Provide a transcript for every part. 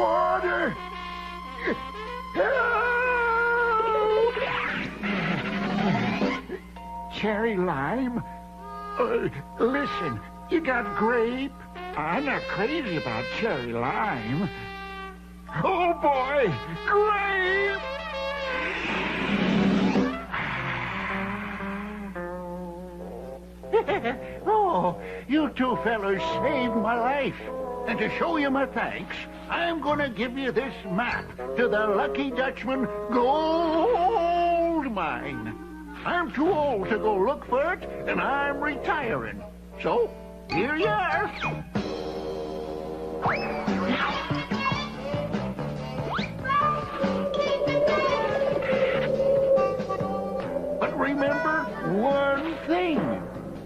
Water! Help! Cherry lime? Listen, you got grape? I'm not crazy about cherry lime. Oh, boy! Grape! Oh, you two fellas saved my life. And to show you my thanks, I'm going to give you this map to the Lucky Dutchman gold mine. I'm too old to go look for it, and I'm retiring. So, here you are. But remember one thing.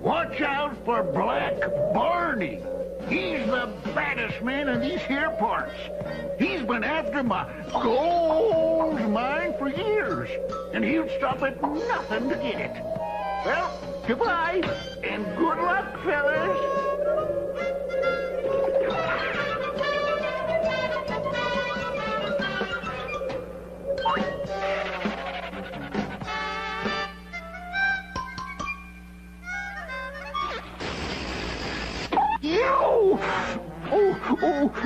Watch out for Black Barney. He's the baddest man in these here parts. He's been after my gold mine for years, and he'll stop at nothing to get it. Well, goodbye, and good luck, fellas. Ew! Oh.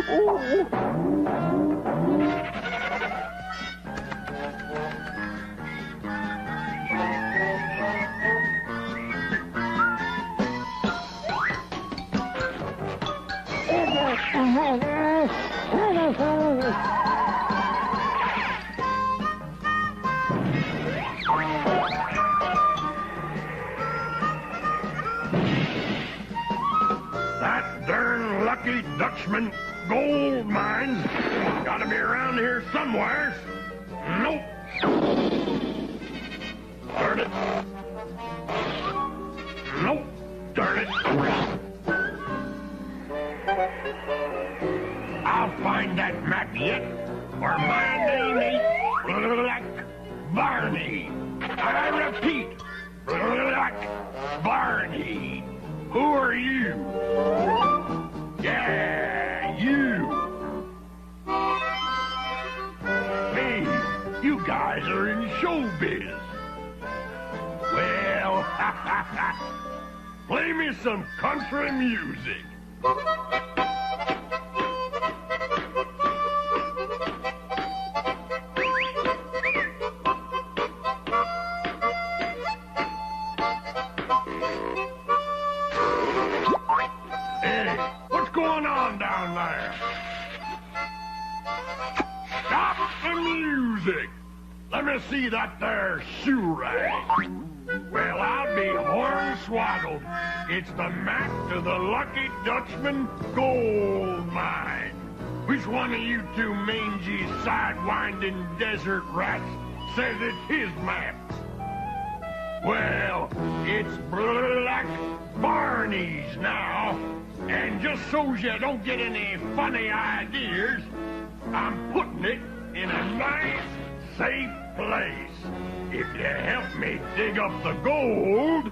That darn Lucky Dutchman gold mine's gotta be around here somewhere. Nope. Darn it. Nope. Darn it. I'll find that map yet, or my name ain't Black Barney. I repeat, Black Barney. Who are you? Yeah, you. Hey, you guys are in showbiz. Well, play me some country music. Hey, what's going on down there? Stop the music! Let me see that there shoe rag. Well, I'll be hornswoggled. It's the map to the Lucky Dutchman gold mine. Which one of you two mangy, sidewinding desert rats says it's his map? Well, it's Black Barney's now. And just so you don't get any funny ideas, I'm putting it in a nice, safe place. If you help me dig up the gold,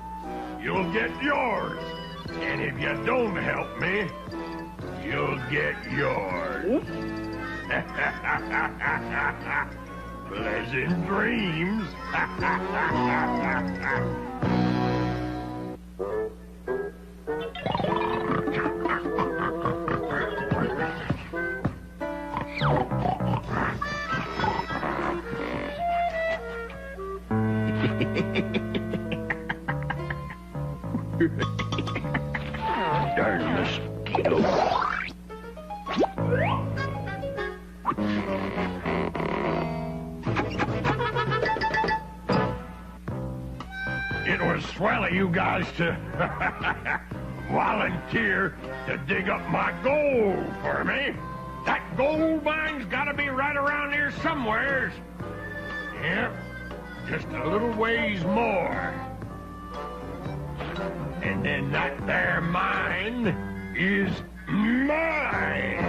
you'll get yours. And if you don't help me, you'll get yours. Pleasant dreams. Darn mosquito. It was swell of you guys to volunteer to dig up my gold for me. That gold mine's gotta be right around here somewheres. Yep, just a little ways more. And then that there mine is mine.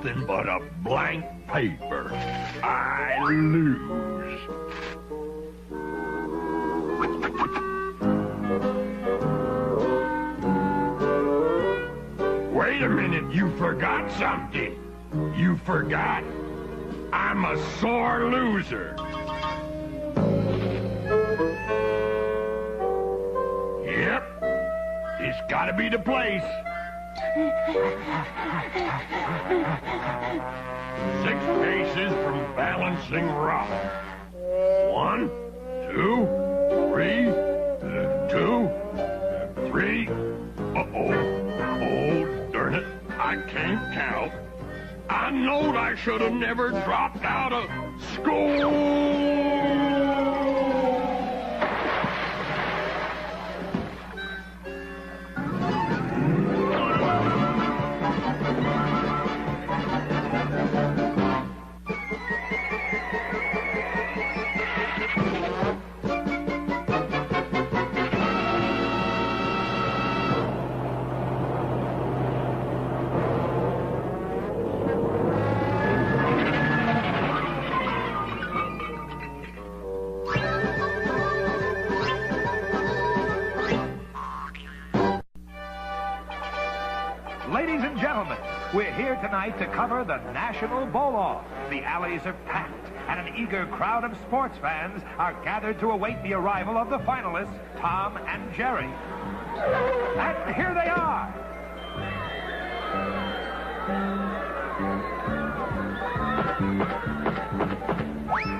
nothing but a blank paper. I lose. Wait a minute, you forgot something. You forgot I'm a sore loser. Yep, this gotta be the place. 6 paces from balancing rock. 1, 2, 3, 2, 3. Uh-oh. Oh, darn it. I can't count. I knowed I should have never dropped out of school. Ladies and gentlemen, we're here tonight to cover the National Bowl-Off. The alleys are packed, and an eager crowd of sports fans are gathered to await the arrival of the finalists, Tom and Jerry. And here they are.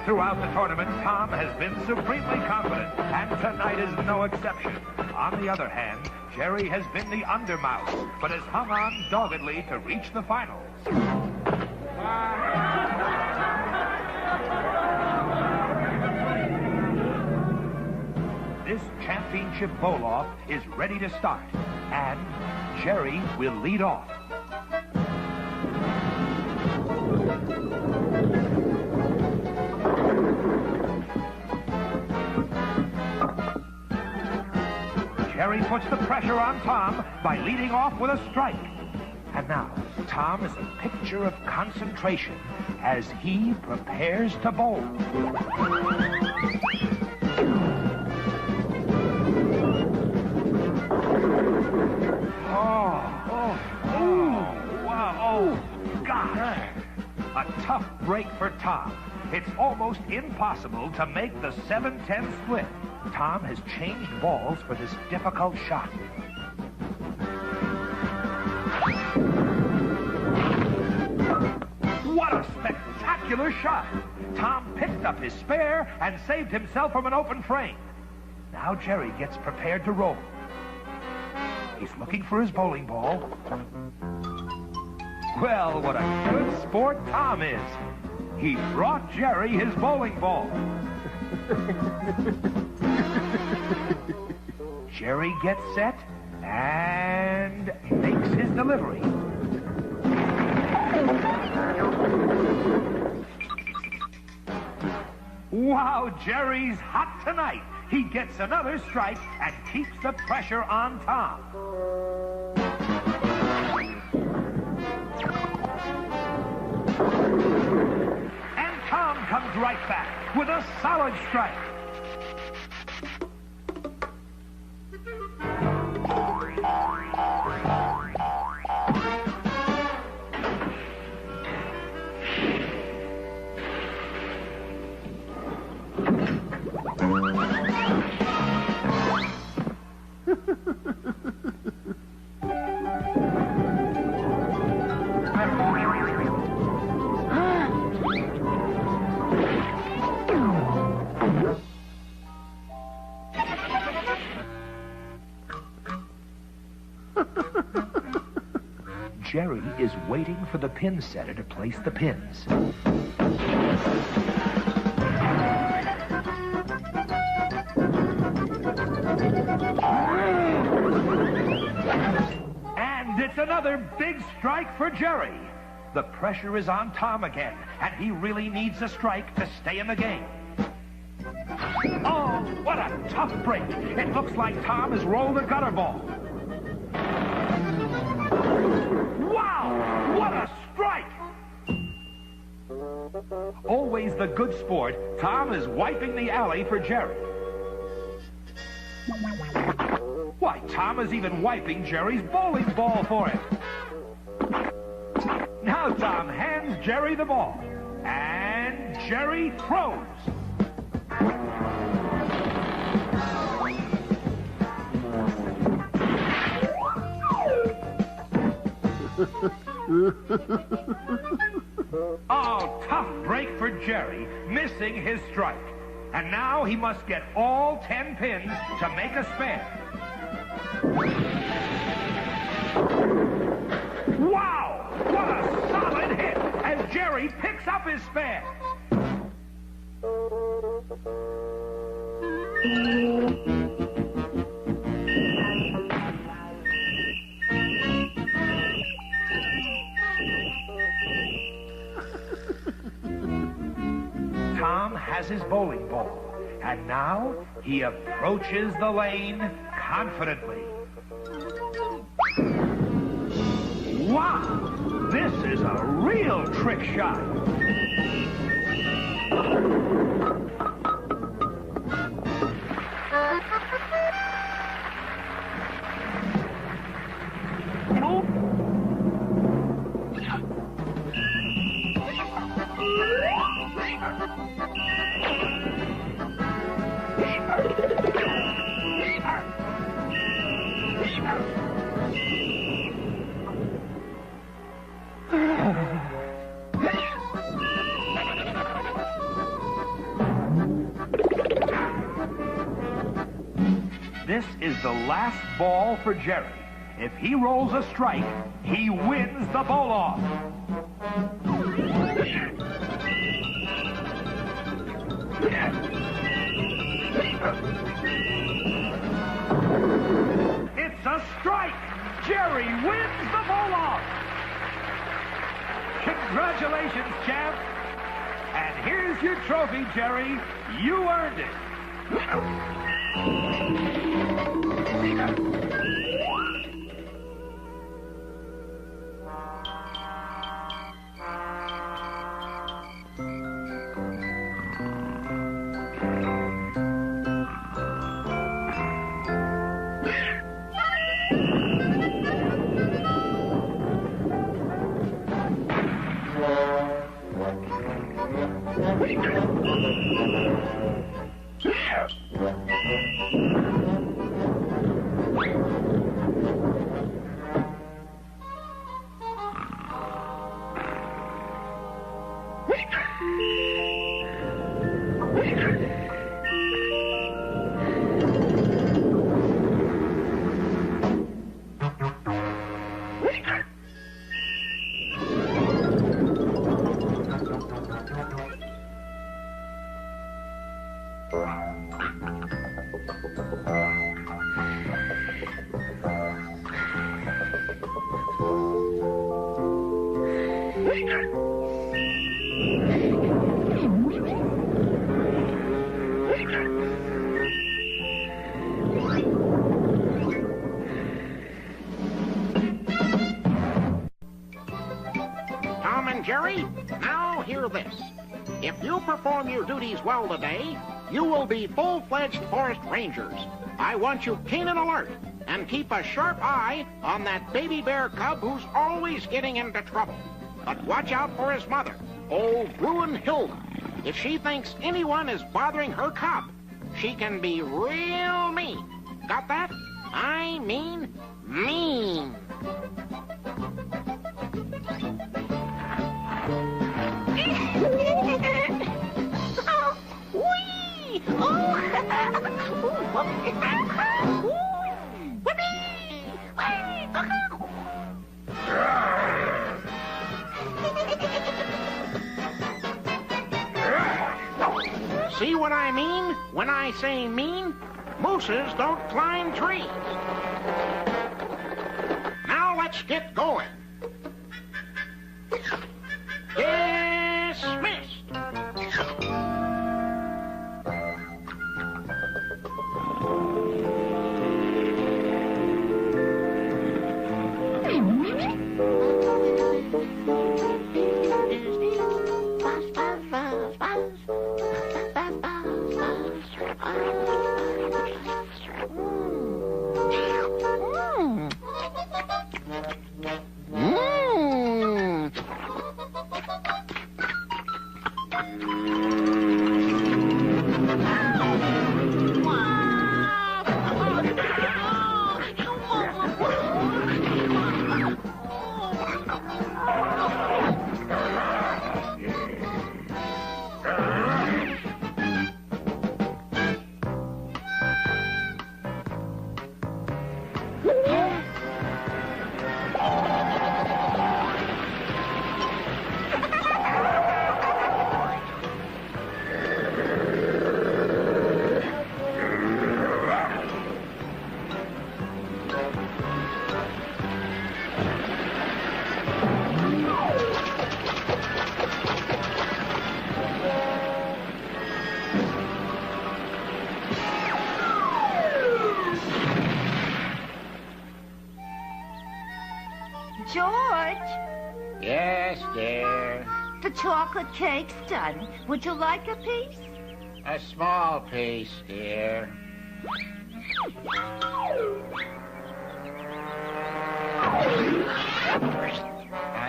Throughout the tournament, Tom has been supremely confident, and tonight is no exception. On the other hand, Jerry has been the undermouse, but has hung on doggedly to reach the finals. This championship bowl-off is ready to start, and Jerry will lead off. Jerry puts the pressure on Tom by leading off with a strike. And now, Tom is a picture of concentration as he prepares to bowl. Oh, gosh. A tough break for Tom. It's almost impossible to make the 7-10 split. Tom has changed balls for this difficult shot. What a spectacular shot! Tom picked up his spare and saved himself from an open frame. Now Jerry gets prepared to roll. He's looking for his bowling ball. Well, what a good sport Tom is. He brought Jerry his bowling ball. Jerry gets set and makes his delivery. Wow, Jerry's hot tonight. He gets another strike and keeps the pressure on Tom. And Tom comes right back with a solid strike. Jerry is waiting for the pin setter to place the pins. And it's another big strike for Jerry. The pressure is on Tom again, and he really needs a strike to stay in the game. Oh, what a tough break. It looks like Tom has rolled a gutter ball. Wow, what a strike! Always the good sport, Tom is wiping the alley for Jerry. Why, Tom is even wiping Jerry's bowling ball for him. Now Tom hands Jerry the ball, and Jerry throws. Oh, tough break for Jerry, missing his strike. And now he must get all 10 pins to make a spare. Wow! What a solid hit! And Jerry picks up his spare. Tom has his bowling ball, and now he approaches the lane confidently. Wow! This is a real trick shot. This is the last ball for Jerry. If he rolls a strike, he wins the bowl-off. It's a strike! Jerry wins the bowl-off! Congratulations, champ! And here's your trophy, Jerry. You earned it. Tom and Jerry, now hear this. If you perform your duties well today, you will be full-fledged forest rangers. I want you keen and alert, and keep a sharp eye on that baby bear cub who's always getting into trouble. But watch out for his mother, old Hilda. If she thinks anyone is bothering her cub, she can be real mean. Got that? I mean mean. See what I mean when I say mean? Mooses don't climb trees. Now let's get going. Dismissed. George, Yes, dear. the chocolate cake's done. Would you like a piece? A small piece, dear.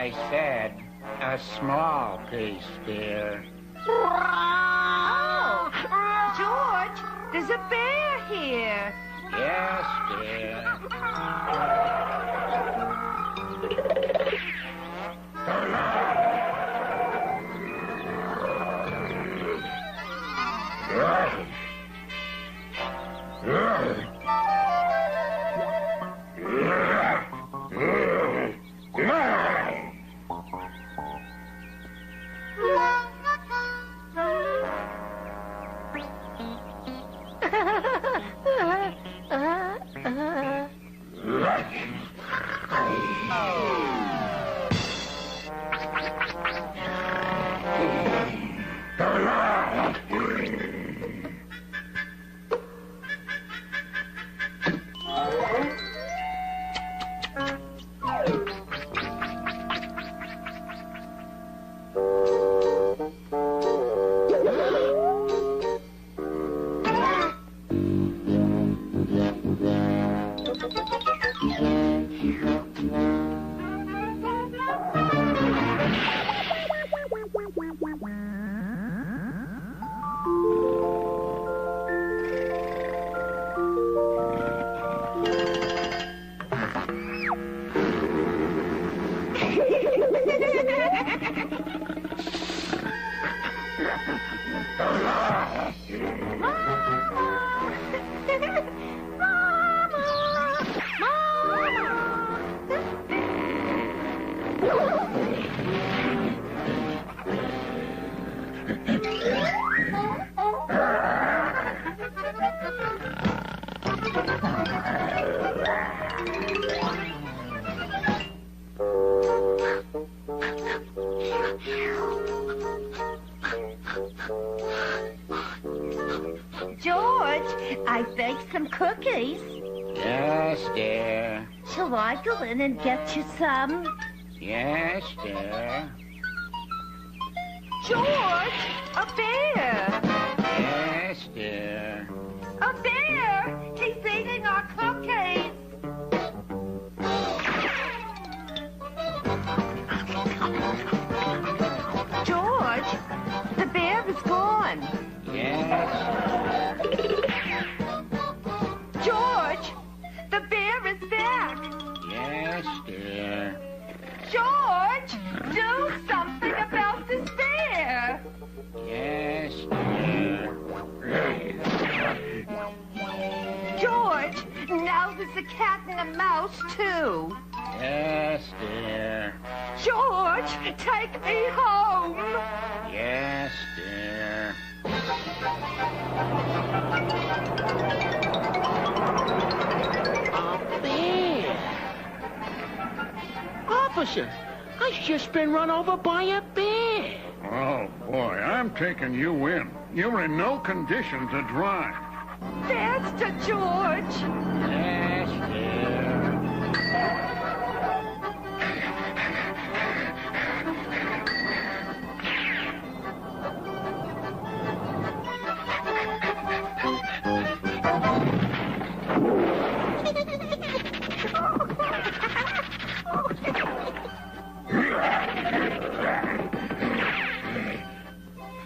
I said a small piece, dear. Oh, George, there's a bear here. Yes, dear. George, I baked some cookies. Yes, dear. Shall I go in and get you some? Yes, dear. George, a bear. Yes, dear. A bear. He's eating our cookies. George, the bear is gone. Yes. George, the bear is back. Yes, dear. George, do something about this bear. Yes, dear. George, now there's a cat and a mouse, too. Yes, dear. George, take me home. Yes, dear. A bear. Officer, I've just been run over by a bear. Oh, boy, I'm taking you in. You're in no condition to drive. Faster, George. Yes, dear.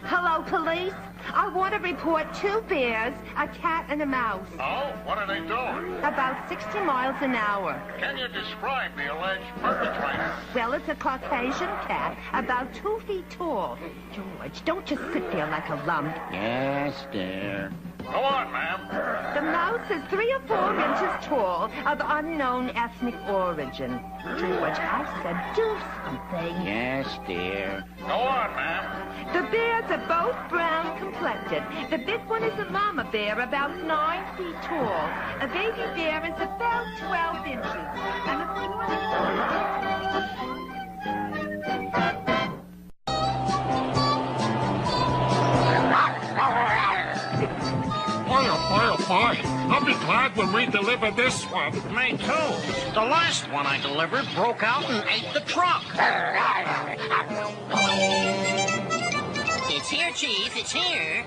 Hello, police. I want to report 2 bears, a cat and a mouse, Oh, what are they doing? about 60 miles an hour. Can you describe the alleged perpetrator? Well, it's a Caucasian cat, about 2 feet tall. George, don't just sit there like a lump. Yes, dear. Go on, ma'am. The mouse is 3 or 4 inches tall, of unknown ethnic origin. George, I said do something. Yes, dear. Go on, ma'am. The bears are both brown complected. The big one is a mama bear, about 9 feet tall. A baby bear is about 12 inches. And a Fire, fire, fire. I'll be glad glad when we delivered this one. Me too. The last one I delivered broke out and ate the trunk. It's here, Chief. It's here.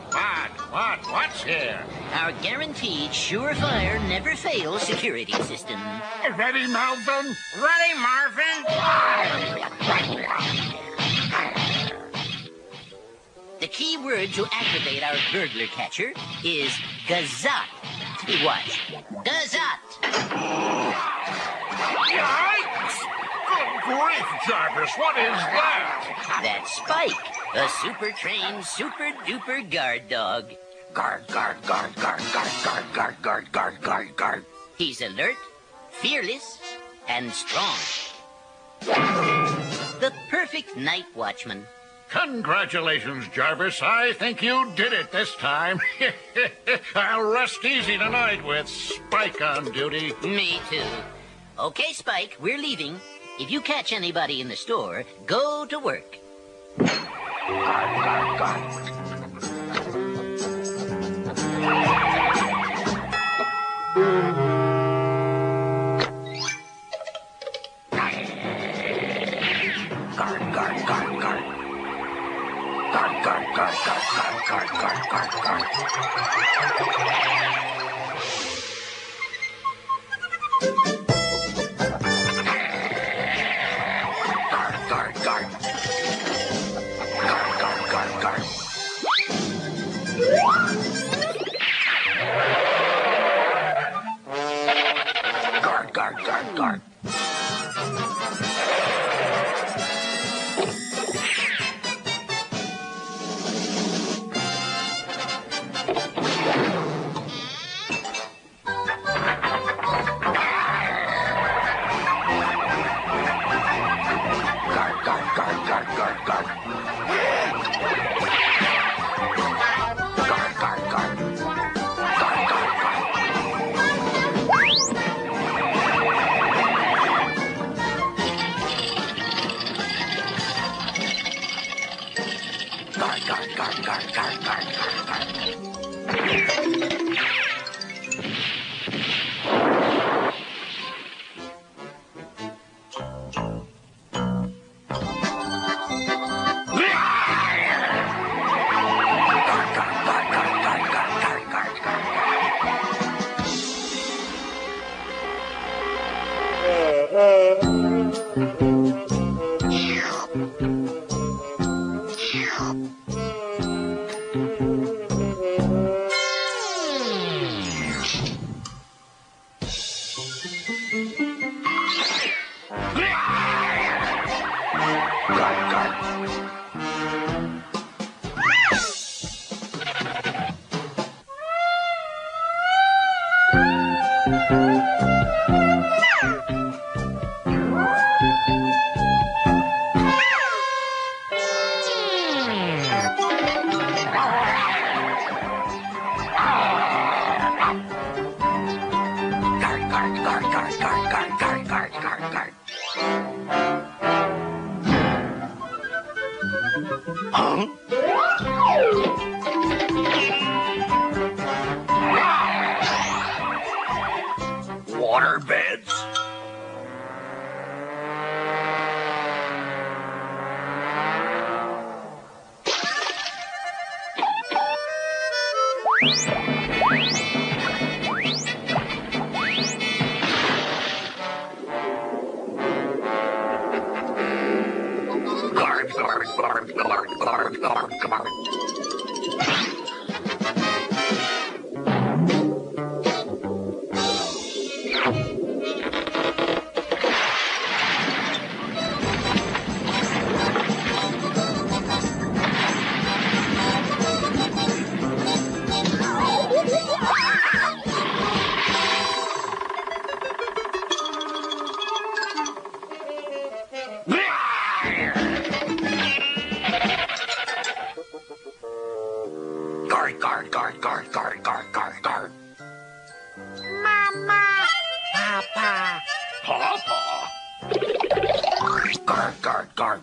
What's here? Our guaranteed surefire, never-fail security system. Ready, Melvin? Ready, Marvin? The key word to activate our burglar catcher is gazat. Watch. Gazat. Yikes! Good grief, Jarvis, what is that? That's Spike, a super-trained, super-duper guard dog. Guard. He's alert, fearless, and strong. The perfect night watchman. Congratulations, Jarvis. I think you did it this time. I'll rest easy tonight with Spike on duty. Me too. Okay, Spike, we're leaving. If you catch anybody in the store, go to work. Guard. Water beds? Guard. Mama. Papa. Papa. Guard.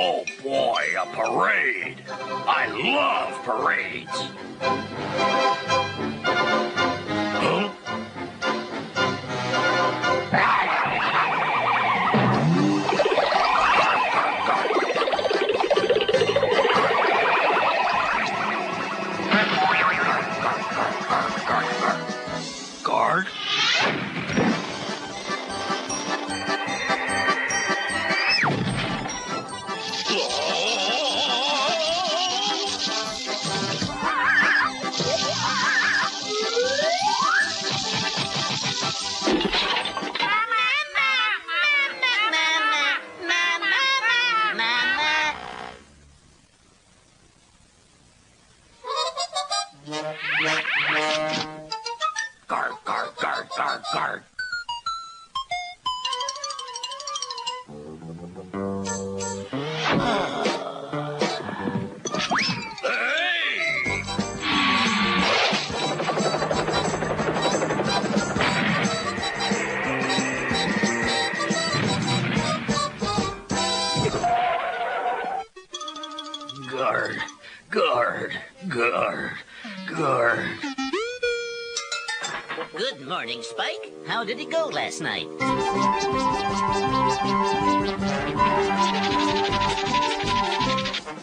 Oh, boy, a parade. I love parades. Huh? Guard? Guard, guard, guard, guard, guard. Hey! Guard, guard, guard, guard. Good morning, Spike. How did it go last night?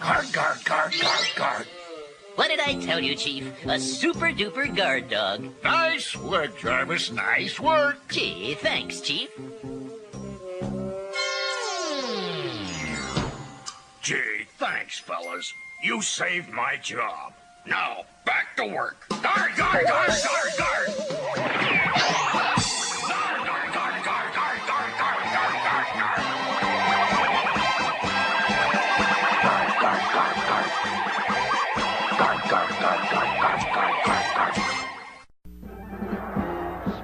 Guard, guard, guard, guard, guard. What did I tell you, Chief? A super-duper guard dog. Nice work, Jarvis. Nice work. Gee, thanks, Chief. Gee, thanks, fellas. You saved my job. Now, back to work. Guard, guard, guard, guard, guard! Guard, guard, guard, guard, guard, guard, guard, guard, guard, guard. Guard, guard, guard, guard. Guard, guard, guard, guard, guard, guard, guard, guard.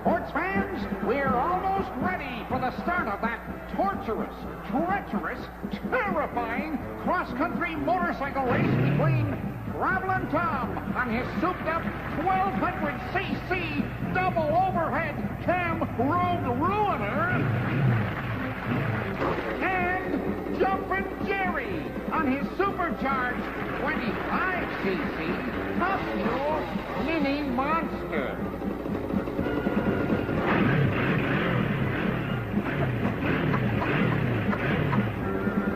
Sports fans, we're almost ready for the start of that torturous, treacherous, terrifying cross-country motorcycle race between Travelin' Tom on his souped-up 1200cc double overhead cam road ruiner and Jumpin' Jerry on his supercharged 25cc Top Fuel mini monster.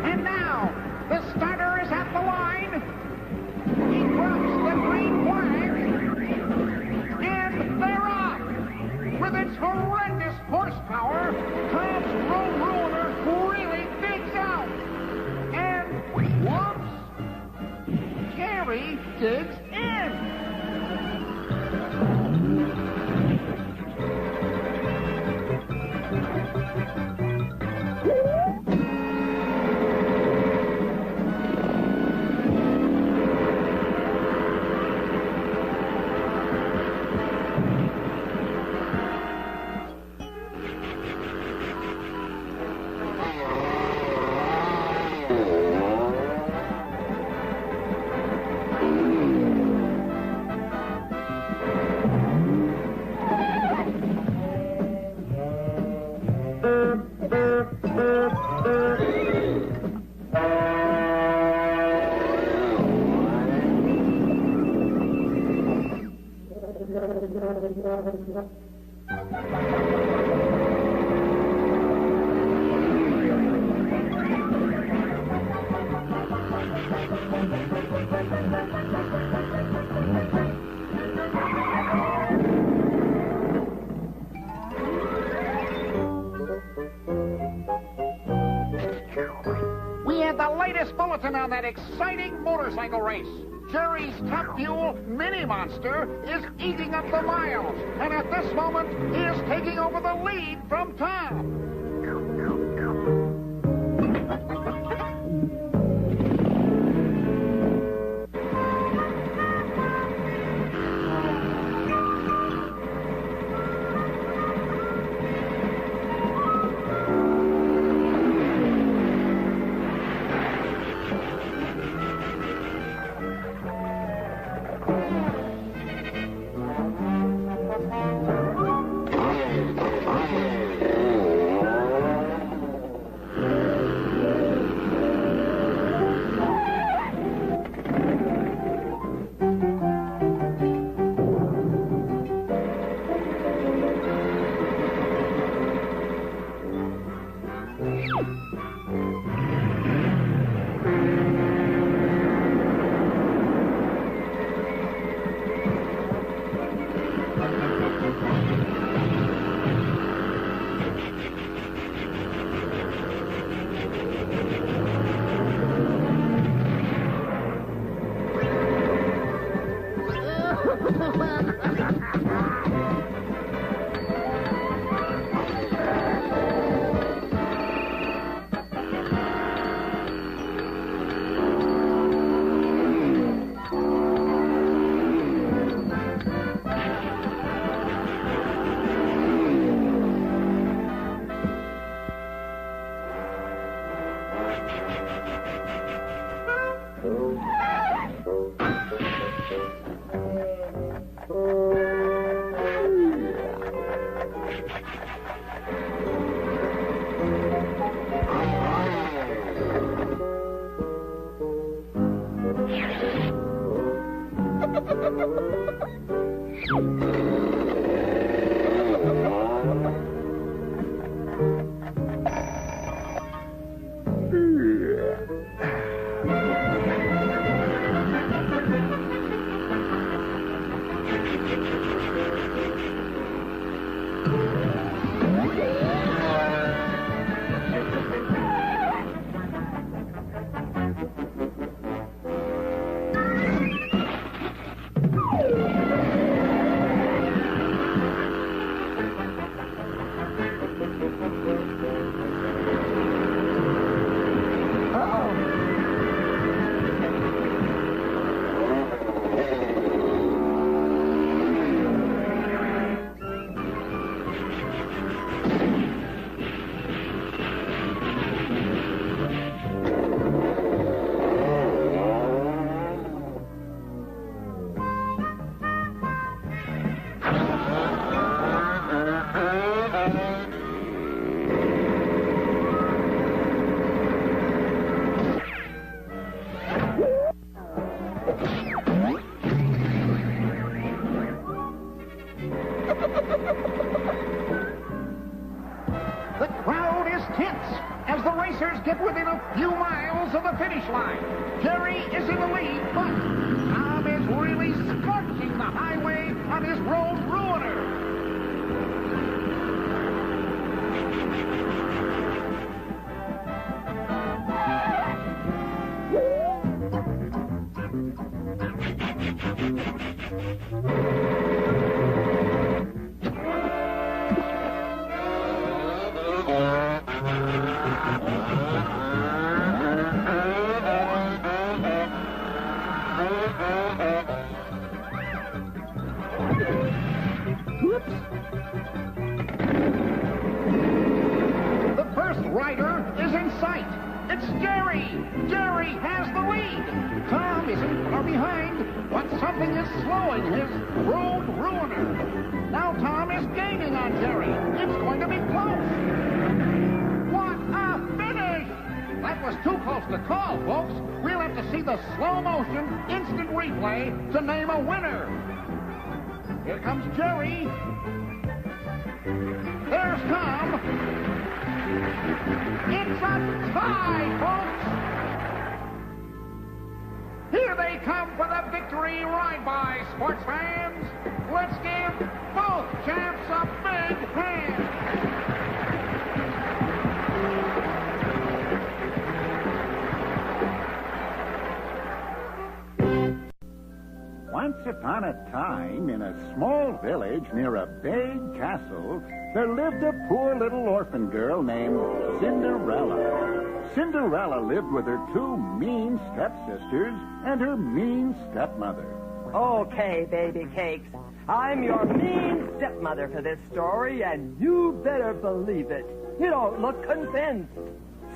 And now, the starter is at the line. He drops the green flag. And they're off. With its horrendous horsepower, Tom's road ruiner really digs out. And whoops, Jerry digs in. We had the latest bulletin on that exciting motorcycle race. Jerry's Top Fuel Mini Monster is eating up the miles, and at this moment, he is taking over the lead from Tom. The crowd is tense as the racers get within a few miles of the finish line. Jerry is in the lead, but Tom is really scorching the highway on his road ruiner. The first rider is in sight. It's Jerry. Jerry has the lead. Tom isn't far behind, but something is slowing his road ruiner. Now Tom is gaining on Jerry. It's going to be close. What a finish! That was too close to call, folks. We'll have to see the slow motion instant replay to name a winner. Here comes Jerry. There's Tom. It's a tie, folks. Here they come for the victory ride by, sports fans. Let's give both champs a big hand. Once upon a time, in a small village near a big castle, there lived a poor little orphan girl named Cinderella. Cinderella lived with her two mean stepsisters and her mean stepmother. Okay, baby cakes. I'm your mean stepmother for this story, and you better believe it. You don't look convinced.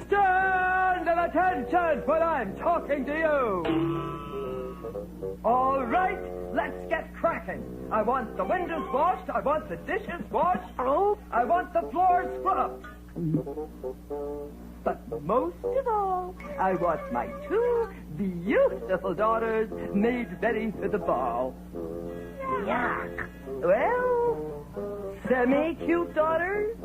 Stand at attention when I'm talking to you. All right, let's get cracking. I want the windows washed. I want the dishes washed. Oh, I want the floor scrubbed. But most of all, I want my two beautiful daughters made ready for the ball. Yuck. Well, semi-cute daughters?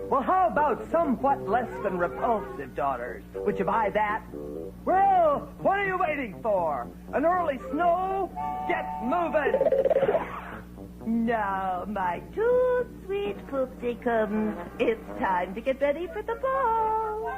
Well, how about somewhat less than repulsive daughters? Would you buy that? Well, what are you waiting for? An early snow? Get moving! Now, my two sweet poopsicums, it's time to get ready for the ball.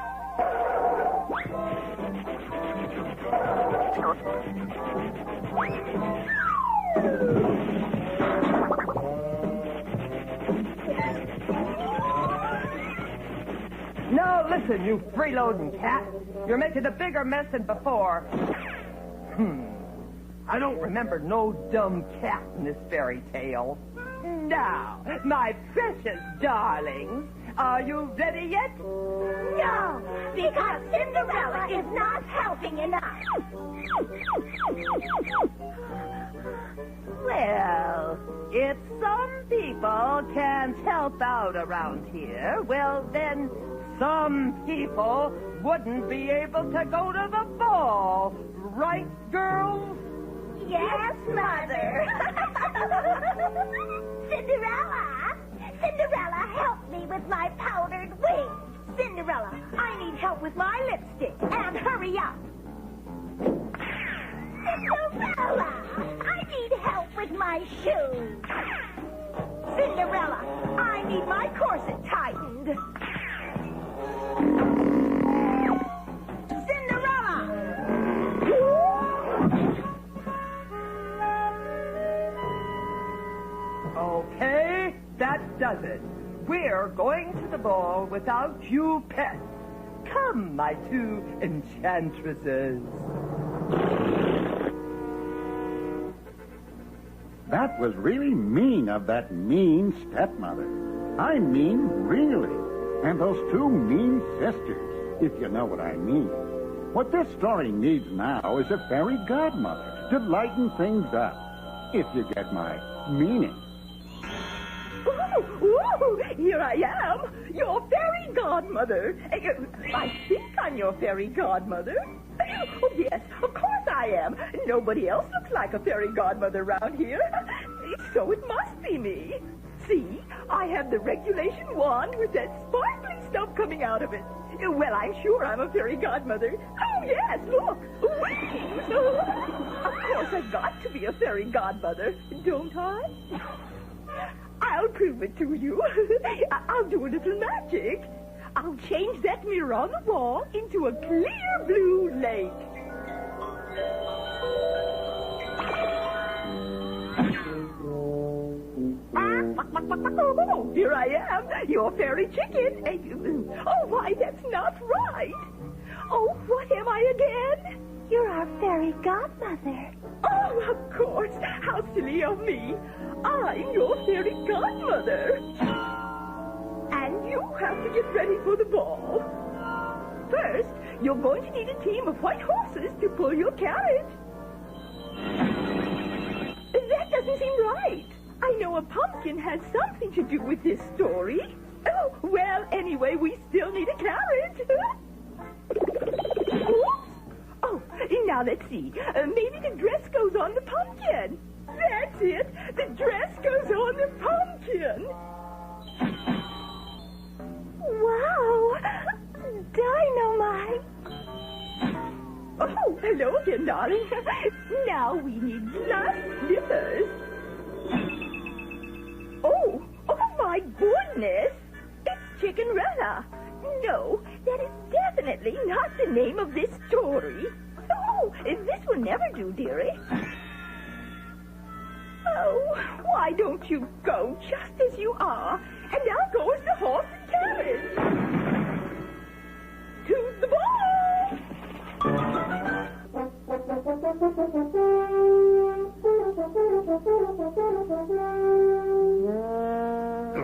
Now, listen, you freeloading cat. You're making a bigger mess than before. I don't remember no dumb cat in this fairy tale. Now, my precious darlings, Are you ready yet? No, because Cinderella is not helping enough. Well, if some people can't help out around here, well, then some people wouldn't be able to go to the ball. Right, girls? Yes, Mother. Cinderella, help me with my powdered wings. Cinderella, I need help with my lipstick, and hurry up. Cinderella, I need help with my shoes. Cinderella, I need my corset tightened. Cinderella! Okay, that does it. We're going to the ball without you pets. Come, my two enchantresses. That was really mean of that mean stepmother. I mean, really. And those two mean sisters, if you know what I mean. What this story needs now is a fairy godmother to lighten things up, if you get my meaning. Ooh, here I am, your fairy godmother. I think I'm your fairy godmother. Oh, yes, of course I am. Nobody else looks like a fairy godmother around here. So it must be me. See, I have the regulation wand with that sparkly stuff coming out of it. Well, I'm sure I'm a fairy godmother. Oh, yes, look. Of course, I've got to be a fairy godmother, don't I? I'll prove it to you. I'll do a little magic. I'll change that mirror on the wall into a clear blue lake. Oh, here I am, your fairy chicken. Oh, why, that's not right. Oh, what am I again? You're our fairy godmother. Oh, of course. How silly of me. I'm your fairy godmother. And you have to get ready for the ball. First, you're going to need a team of white horses to pull your carriage. That doesn't seem right. I know a pumpkin has something to do with this story. Oh, well, anyway, we still need a carriage. Oops. Oh, now let's see. Maybe the dress goes on the pumpkin. That's it. The dress goes on the pumpkin. Wow. Dynamite. Oh, hello again, darling. Now we need glass slippers. Oh, my goodness. It's Chickenrella. No, that is definitely not the name of this story. Oh, this will never do, dearie. Oh, why don't you go just as you are, and I'll go as the horse and carriage. To the ball!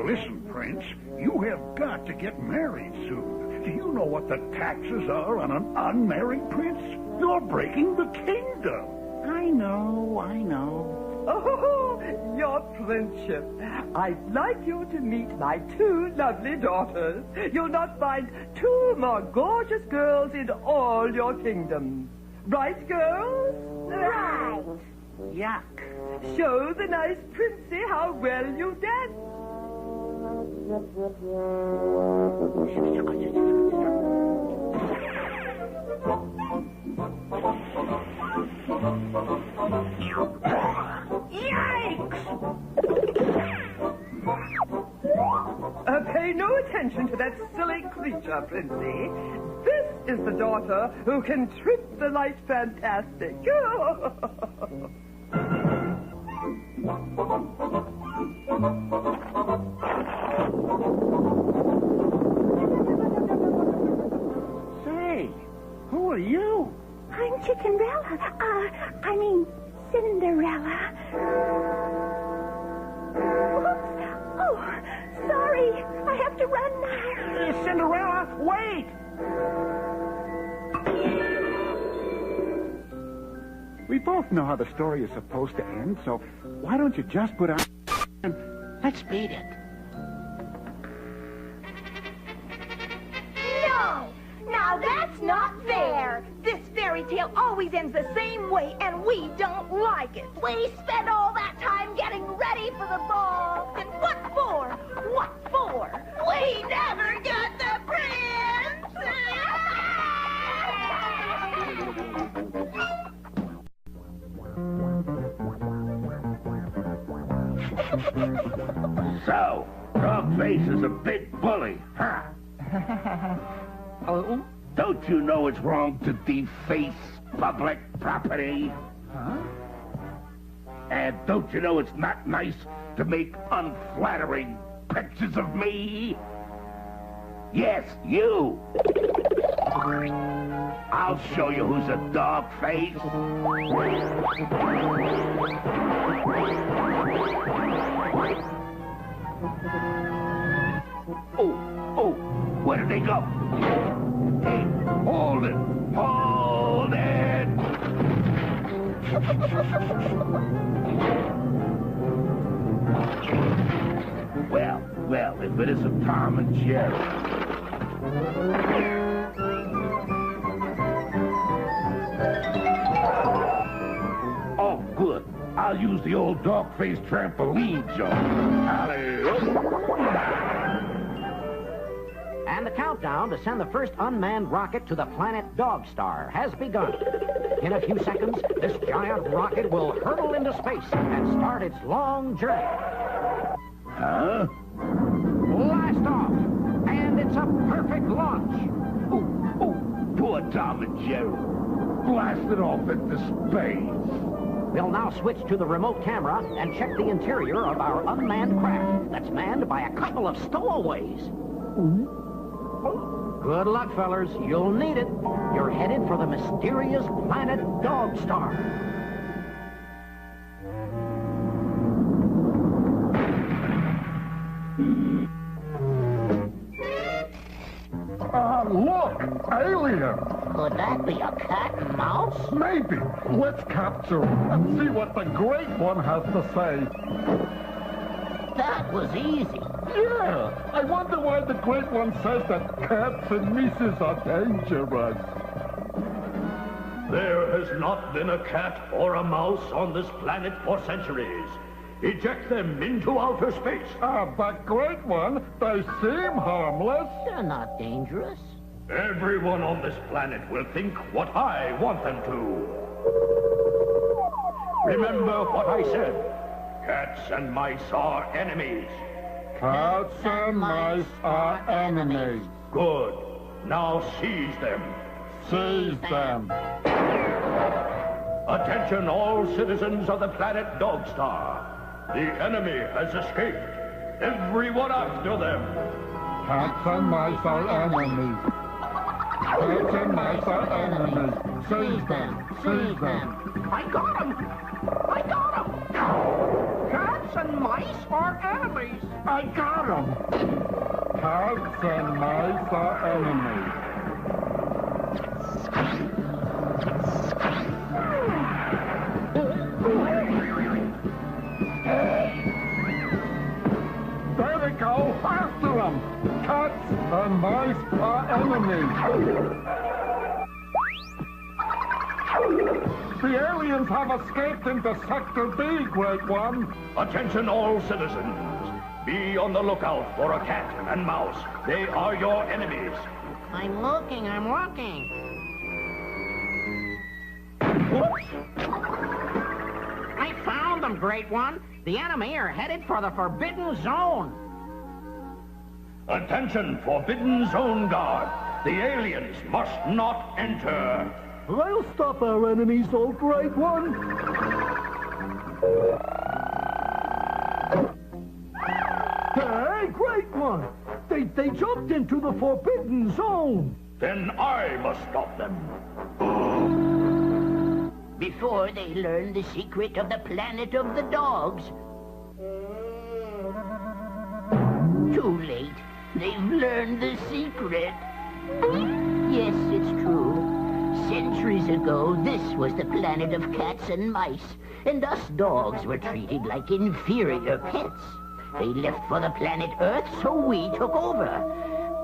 Listen, Prince, you have got to get married soon. Do you know what the taxes are on an unmarried prince? You're breaking the kingdom. I know. Oh, your friendship. I'd like you to meet my two lovely daughters. You'll not find two more gorgeous girls in all your kingdom. Right, girls? Right. Yuck. Show the nice princey how well you dance. Pay no attention to that silly creature, Princey. This is the daughter who can trip the light fantastic. Say, who are you? I'm Chickenrella. I mean, Cinderella. Oops. Oh, Sorry, I have to run now. Cinderella, wait! We both know how the story is supposed to end, so why don't you just put on and let's beat it. No! Now that's not fair! This fairy tale always ends the same way, and we don't like it. We spent all that time getting ready for the ball. And what for? What for? We never got the prince! So, Dogface is a big bully, huh? Oh? Don't you know it's wrong to deface public property? Huh? And don't you know it's not nice to make unflattering pictures of me? Yes, you. I'll show you who's a dogface. Oh, where did they go? Hey, hold it! Hold it! Well, if it isn't Tom and Jerry. Oh, good. I'll use the old dog-faced trampoline jump. And the countdown to send the first unmanned rocket to the planet Dogstar has begun. In a few seconds, this giant rocket will hurtle into space and start its long journey. Huh? Blast off! And it's a perfect launch. Oh, poor Tom and Jerry. Blasted off into space. We'll now switch to the remote camera and check the interior of our unmanned craft that's manned by a couple of stowaways. Good luck, fellas. You'll need it. You're headed for the mysterious planet Dogstar. Look! Alien! Could that be a cat and mouse? Maybe. Let's capture him and see what the Great One has to say. That was easy. Yeah! I wonder why the Great One says that cats and mice are dangerous. There has not been a cat or a mouse on this planet for centuries. Eject them into outer space. But Great One, they seem harmless. They're not dangerous. Everyone on this planet will think what I want them to. Remember what I said. Cats and mice are enemies. Cats and mice are enemies. Good. Now seize them. Seize them. Attention all citizens of the planet Dogstar. The enemy has escaped. Everyone after them. Cats and mice are enemies. Cats and mice are enemies. Seize them. Seize them. I got him! I got him! Cats and mice are enemies. I got him. Cats and mice are enemies. There we go. After them. Cats and mice are enemies. The aliens have escaped into Sector B, Great One. Attention all citizens. Be on the lookout for a cat and mouse. They are your enemies. I'm looking. Whoops. I found them, Great One. The enemy are headed for the Forbidden Zone. Attention, Forbidden Zone Guard. The aliens must not enter. I'll stop our enemies, old Great One. Hey, Great One! They jumped into the Forbidden Zone. Then I must stop them. Before they learn the secret of the planet of the dogs. Too late. They've learned the secret. Yes, it's true. Centuries ago, this was the planet of cats and mice, and us dogs were treated like inferior pets. They left for the planet Earth, so we took over.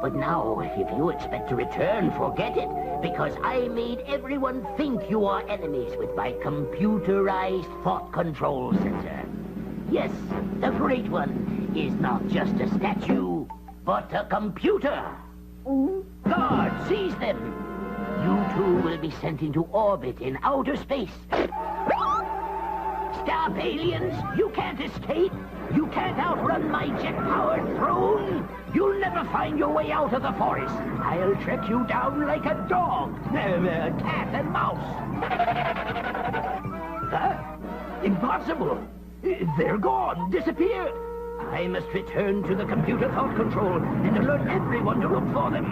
But now, if you expect to return, forget it, because I made everyone think you are enemies with my computerized thought control center. Yes, the Great One is not just a statue, but a computer. Guard, seize them. You two will be sent into orbit in outer space. Stop, aliens! You can't escape! You can't outrun my jet-powered throne! You'll never find your way out of the forest! I'll track you down like a dog! Cat and mouse! Huh? Impossible! They're gone! Disappeared! I must return to the computer thought control and alert everyone to look for them!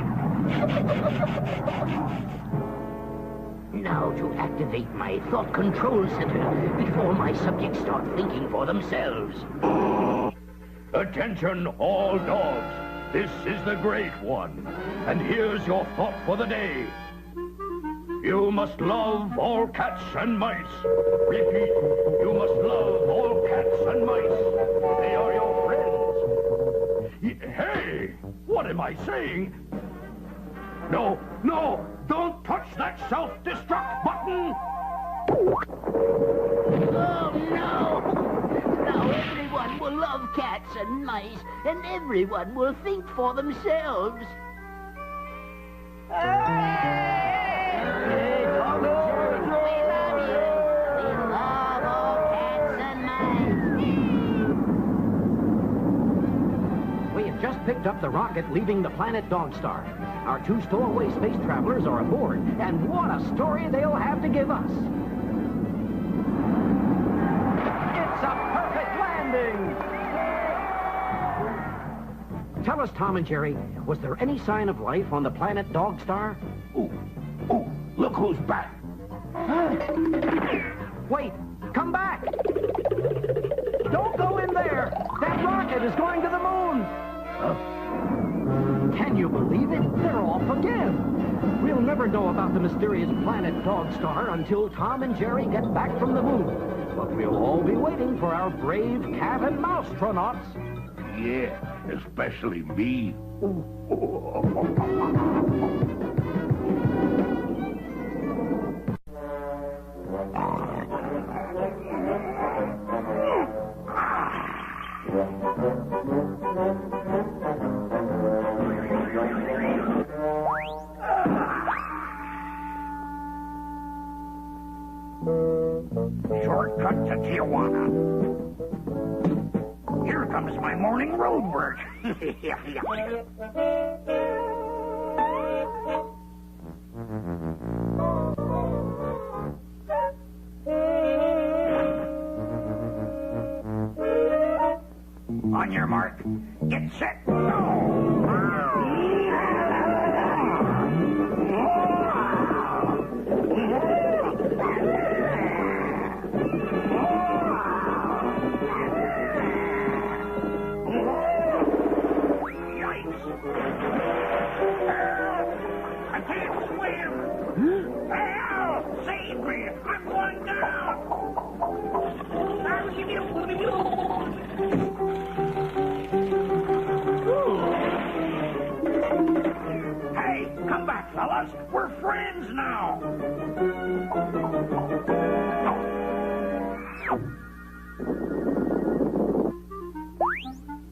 Now to activate my thought control center before my subjects start thinking for themselves. Attention, all dogs. This is the Great One. And here's your thought for the day. You must love all cats and mice. Repeat, you must love all cats and mice. They are your friends. Hey, what am I saying? No, no, don't touch that self-destruct button! Oh, no! Now everyone will love cats and mice, and everyone will think for themselves. Just picked up the rocket leaving the planet Dogstar. Our two stowaway space travelers are aboard, and what a story they'll have to give us. It's a perfect landing! Tell us, Tom and Jerry, was there any sign of life on the planet Dogstar? Ooh, look who's back. Wait, come back! Don't go in there! That rocket is going to the moon! Can you believe it? They're off again. We'll never know about the mysterious planet Dogstar until Tom and Jerry get back from the moon. But we'll all be waiting for our brave cat and mouse astronauts. Yeah, especially me. Shortcut to Tijuana. Here comes my morning road work. On your mark, get set, go! I can't swim! Help! Save me! I'm going down! Hey, come back, fellas! We're friends now!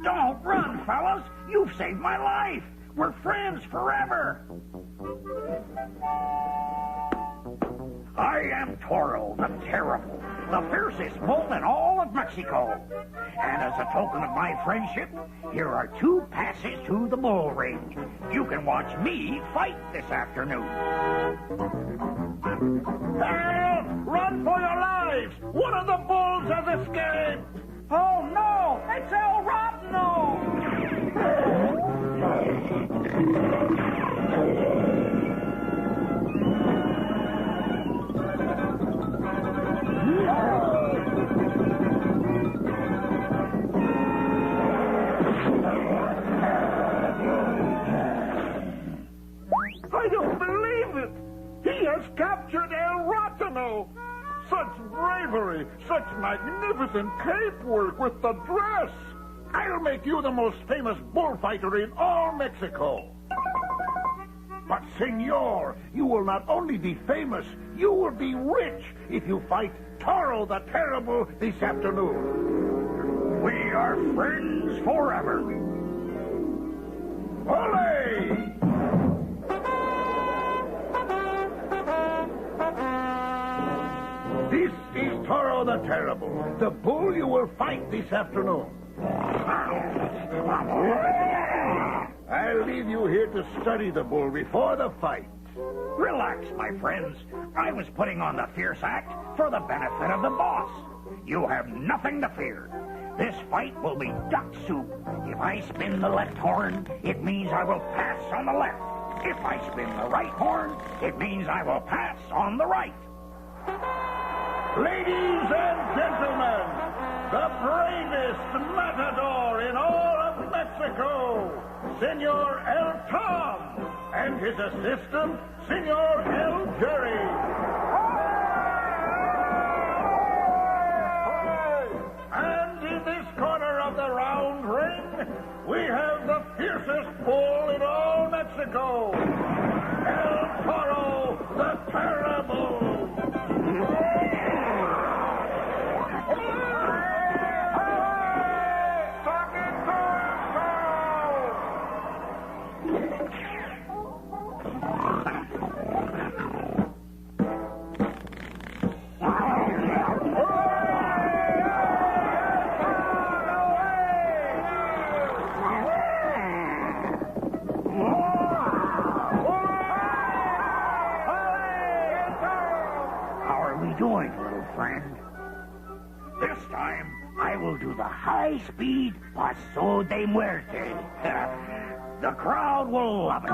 Don't run, fellas! You've saved my life! We're friends forever! I am Toro, the Terrible, the fiercest bull in all of Mexico. And as a token of my friendship, here are 2 passes to the bull ring. You can watch me fight this afternoon. Help! Run for your lives! One of the bulls has escaped! Oh, no! It's El Robno! Such bravery, such magnificent cape work with the dress. I'll make you the most famous bullfighter in all Mexico. But, senor, you will not only be famous, you will be rich if you fight Toro the Terrible this afternoon. We are friends forever. Ole! This is Toro the Terrible, the bull you will fight this afternoon. I'll leave you here to study the bull before the fight. Relax, my friends. I was putting on the fierce act for the benefit of the boss. You have nothing to fear. This fight will be duck soup. If I spin the left horn, it means I will pass on the left. If I spin the right horn, it means I will pass on the right. Ladies and gentlemen, the bravest matador in all of Mexico, Senor El Tom, and his assistant, Senor El Jerry. And in this corner of the round ring, we have the fiercest bull in all Mexico, El Toro the Terrible. Doing, little friend? This time, I will do the high-speed Paso de Muerte. The crowd will love it.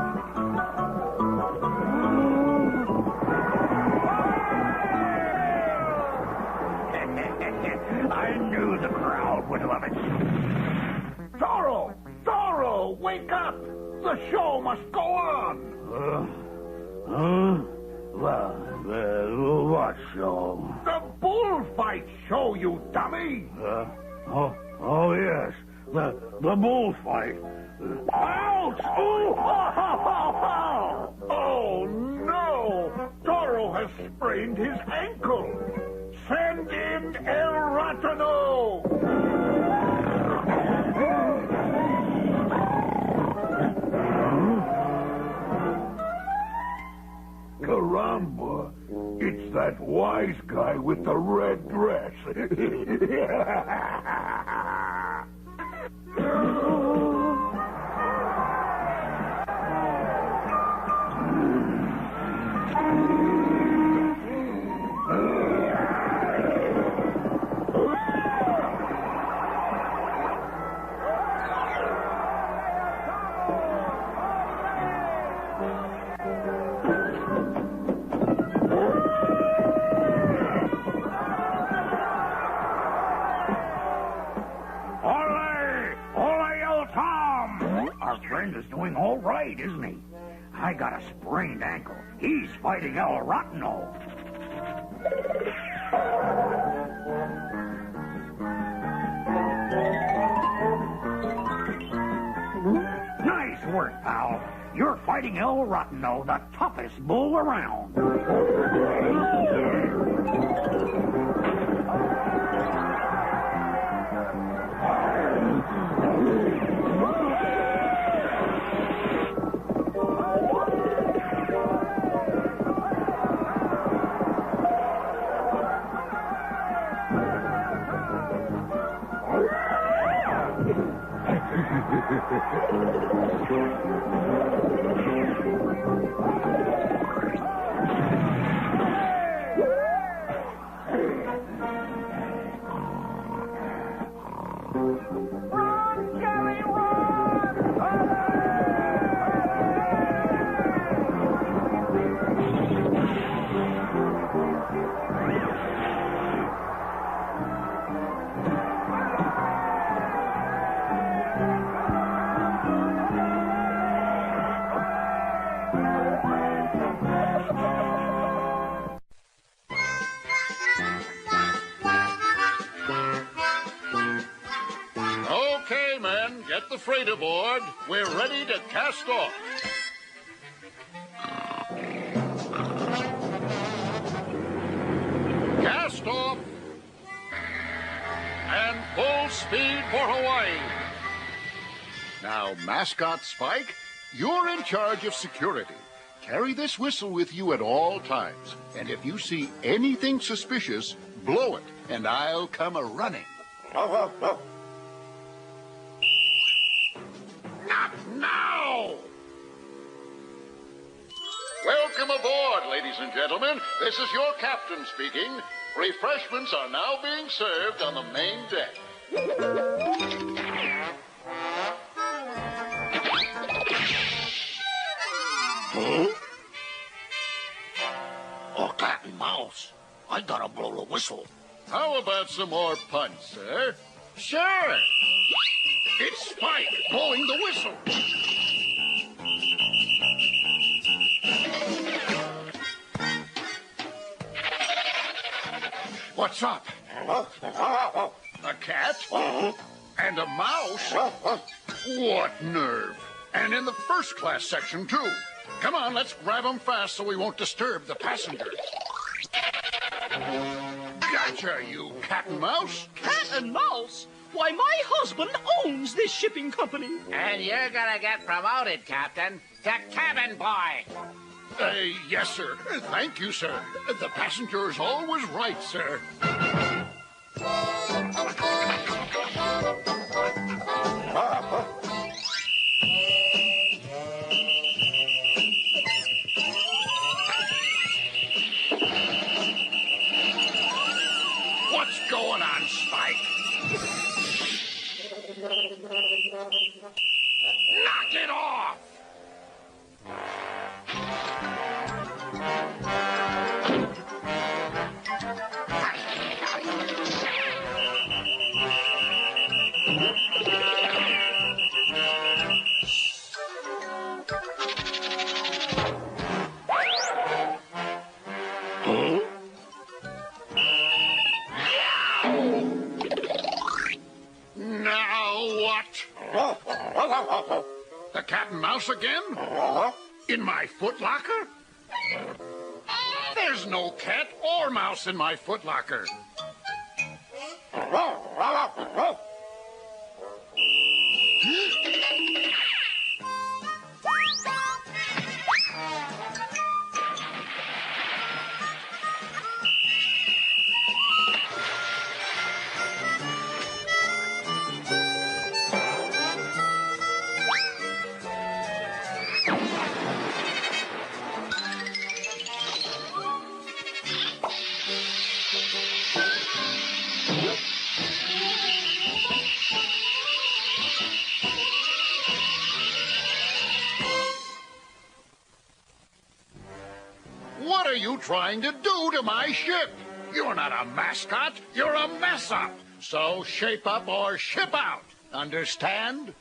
I knew the crowd would love it. Toro! Toro, wake up! The show must go on! What show? The bullfight show, you dummy! Oh, yes. The bullfight. Ouch! Oh, no! Toro has sprained his ankle. Send in El Ratano! Caramba! It's that wise guy with the red dress. Is doing all right, isn't he? I got a sprained ankle. He's fighting El Ratano. Nice work, pal. You're fighting El Ratano, the toughest bull around. freight aboard. We're ready to cast off. Cast off. And full speed for Hawaii. Now, Mascot Spike, you're in charge of security. Carry this whistle with you at all times. And if you see anything suspicious, blow it, and I'll come a-running. Not now! Welcome aboard, ladies and gentlemen. This is your captain speaking. Refreshments are now being served on the main deck. Huh? Oh, cat and mouse. I gotta blow the whistle. How about some more punch, sir? Sure. It's Spike blowing the whistle. What's up? A cat? And a mouse? What nerve. And in the first class section, too. Come on, let's grab them fast so we won't disturb the passengers. Gotcha, you cat and mouse. Cat and mouse? Why, my husband owns this shipping company. And you're gonna get promoted, Captain, to cabin boy. Yes, sir. Thank you, sir. The passenger is always right, sir. What's going on, Spike? Knock it off! The cat and mouse again? In my footlocker? There's no cat or mouse in my footlocker. What are you trying to do to my ship? You're not a mascot, you're a mess-up. So shape up or ship out. Understand?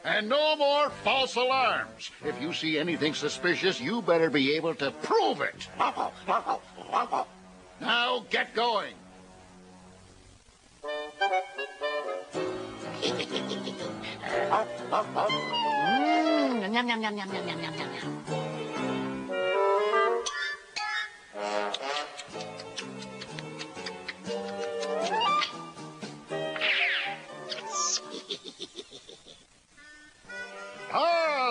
And no more false alarms. If you see anything suspicious, you better be able to prove it. Now get going. Yum, yum, yum, yum, yum, yum, yum, yum.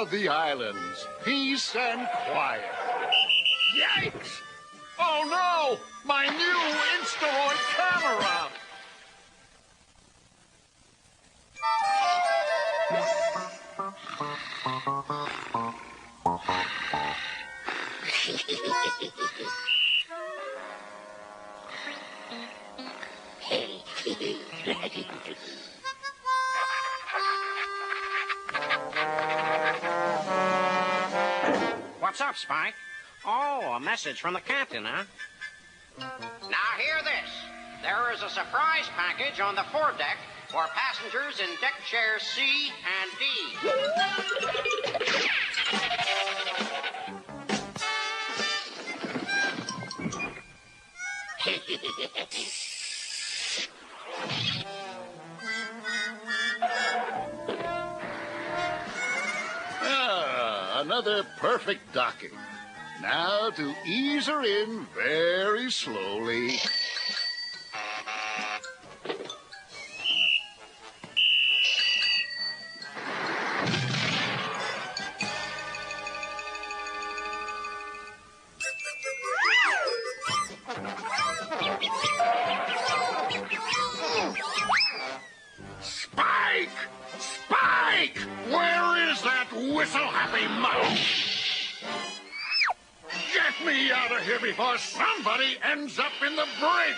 The islands, peace and quiet. Yikes! Oh no! My new Instaroid camera! What's up, Spike? Oh, a message from the captain, huh? Now hear this. There is a surprise package on the foredeck for passengers in deck chairs C and D. another perfect docking. Now to ease her in very slowly. Spike! Spike! Where is that whistle-happy mouse? Get me out of here before somebody ends up in the brig!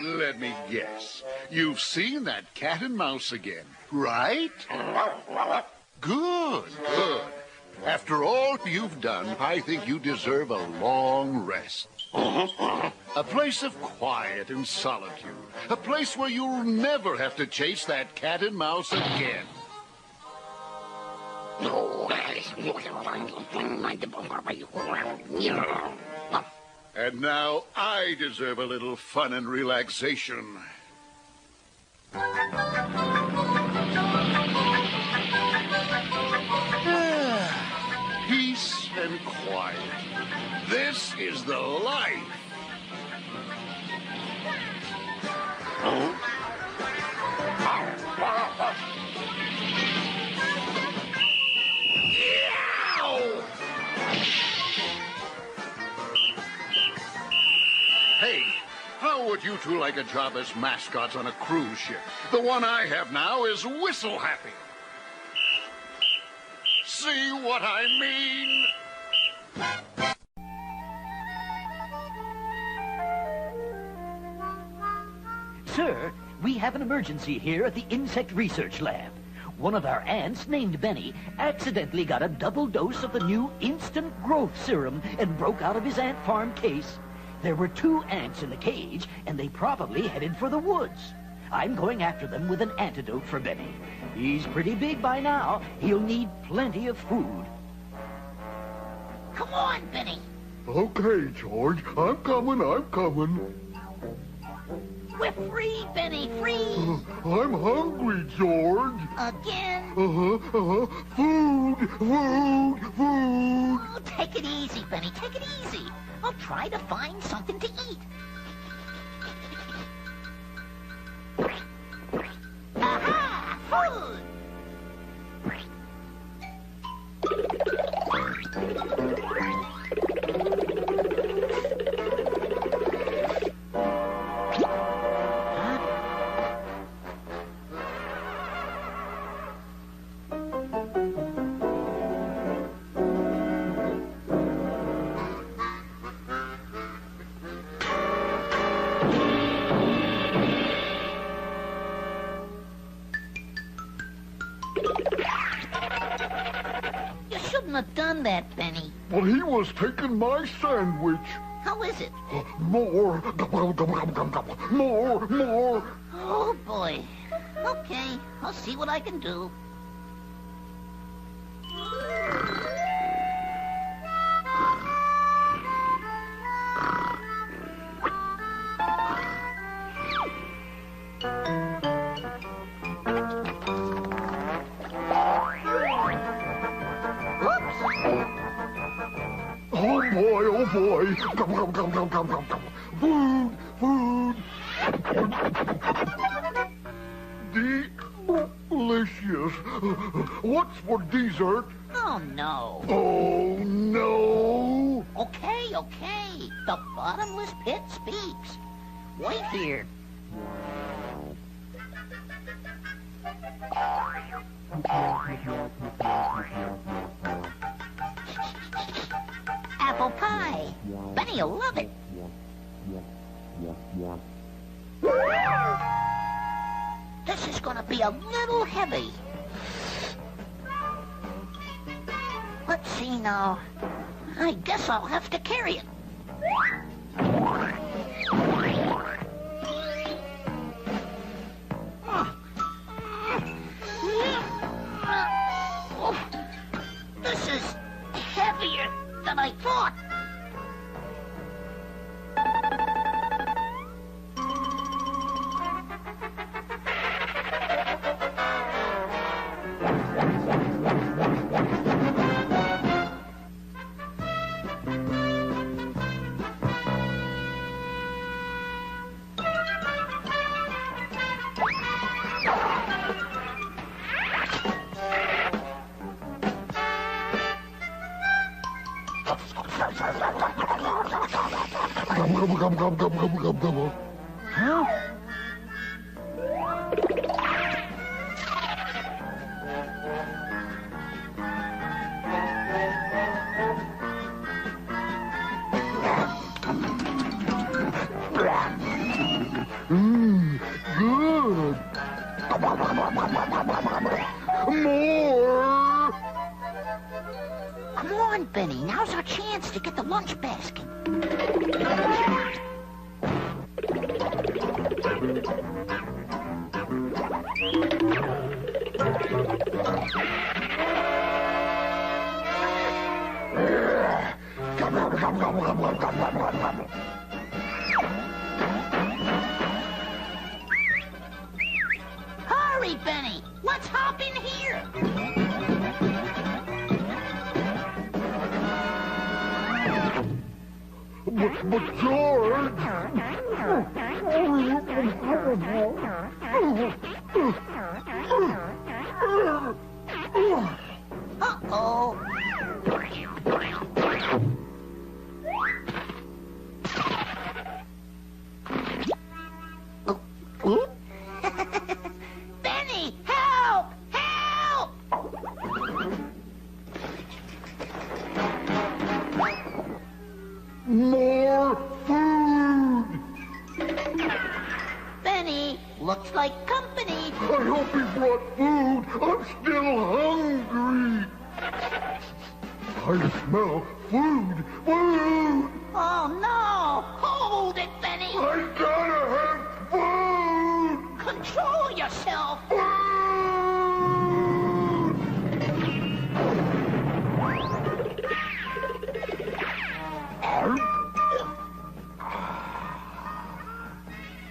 Let me guess. You've seen that cat and mouse again, right? Good, good. After all you've done, I think you deserve a long rest. A place of quiet and solitude. A place where you'll never have to chase that cat and mouse again. And now I deserve a little fun and relaxation. Peace and quiet. This is the life. Hey, how would you two like a job as mascots on a cruise ship? The one I have now is Whistle Happy. See what I mean? Sir, we have an emergency here at the Insect Research Lab. One of our ants, named Benny, accidentally got a double dose of the new Instant Growth Serum and broke out of his ant farm case. There were 2 ants in the cage, and they probably headed for the woods. I'm going after them with an antidote for Benny. He's pretty big by now. He'll need plenty of food. Come on, Benny. Okay, George. I'm coming. We're free, Benny, free. I'm hungry, George. Again? Food. Oh, take it easy, Benny, take it easy. I'll try to find something to eat. Aha! Food! Have done that, Benny. Well, he was taking my sandwich. How is it? More. More. Oh, boy. Okay, I'll see what I can do. Oh boy. Come. Food. Delicious. What's for dessert? Oh, no. Oh, no. Okay. The bottomless pit speaks. Wait here. Apple pie. Benny will love it. This is gonna be a little heavy. Let's see now. I guess I'll have to carry it. Oh, this is heavier than I thought. Huh? Good. More. Come on, Benny. Now's our chance to get the lunch basket. Hurry, Benny. Let's hop in here. But George. Uh-oh. Benny, help! Help! More food. Benny, looks like company. I hope he brought food. I'm still hungry. I smell food. Food. Oh, no! Hold it, Benny! I gotta have food. Control yourself!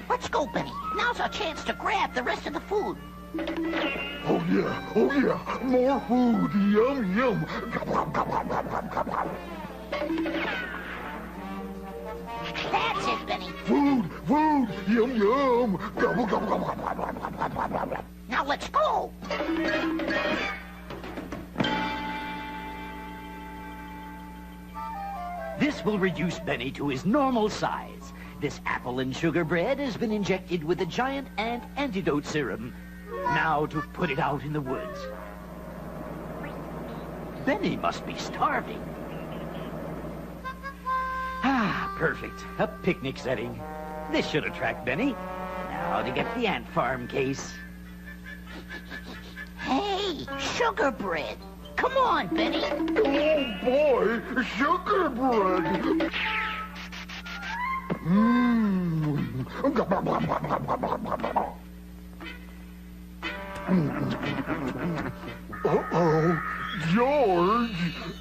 Let's go, Benny. Now's our chance to grab the rest of the food. Oh yeah, more food, yum, yum. That's it, Benny. Food, yum, yum. Gobble, gobble, gobble, gobble. Now let's go. This will reduce Benny to his normal size. This apple and sugar bread has been injected with a giant ant antidote serum. Now to put it out in the woods. Benny must be starving. Ah, perfect. A picnic setting. This should attract Benny. Now to get the ant farm case. Hey, sugar bread. Come on, Benny. Oh boy, sugar bread. Uh-oh, George.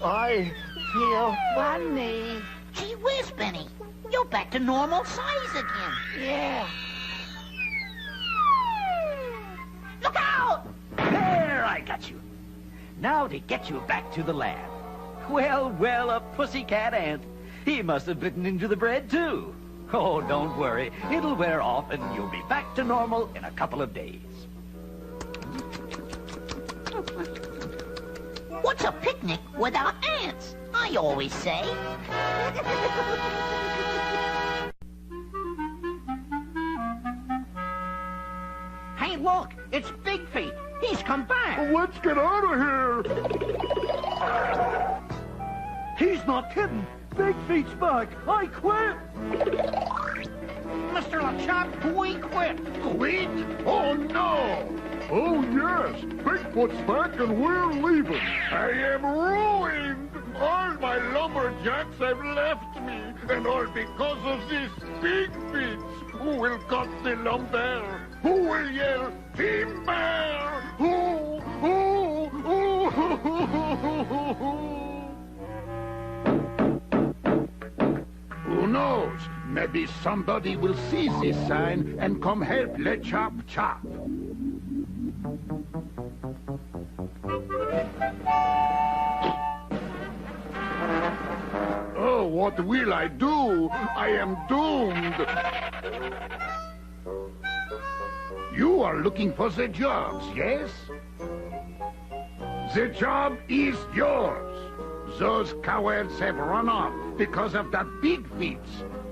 I feel funny. Gee whiz, Benny. You're back to normal size again. Yeah. Look out! There, I got you. Now to get you back to the lab. Well, a pussycat ant. He must have bitten into the bread, too. Oh, don't worry. It'll wear off, and you'll be back to normal in a couple of days. What's a picnic without ants? I always say. Hey, look! It's Big Feet. He's come back. Let's get out of here. He's not kidding. Big Feet's back. I quit. Mr. LeChuck, we quit. Quit? Oh, no. Oh, yes. Bigfoot's back and we're leaving. I am ruined. All my lumberjacks have left me. And all because of this Big Feet. Who will cut the lumber? Who will yell, timber? Who? Who knows? Maybe somebody will see this sign and come help Le Chop Chop. Oh, what will I do? I am doomed. You are looking for the jobs, yes? The job is yours. Those cowards have run off because of that Big Feet.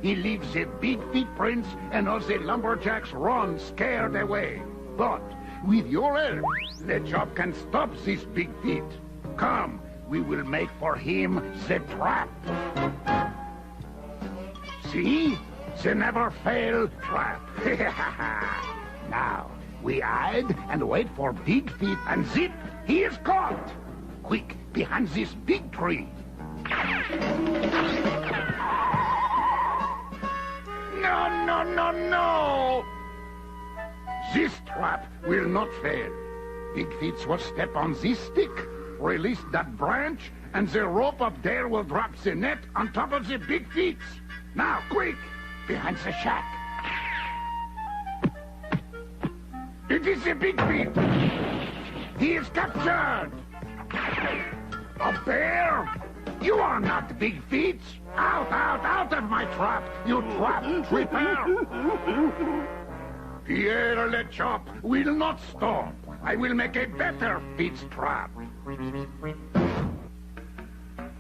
He leaves the Big Feet prince and all the lumberjacks run scared away. But with your help, the job can stop this Big Feet. Come, we will make for him the trap. See? The never-fail trap. Now, we hide and wait for Big Feet, and zip, he is caught. Quick, behind this big tree. No, no, no, no! This trap will not fail. Big Feet will step on this stick, release that branch, and the rope up there will drop the net on top of the Big Feet. Now, quick, behind the shack. It is the Big Feet. He is captured. A bear? You are not Big Feet. Out, out, out of my trap, you trap tripper. Pierre Le Chop will not stop. I will make a better Feet's trap.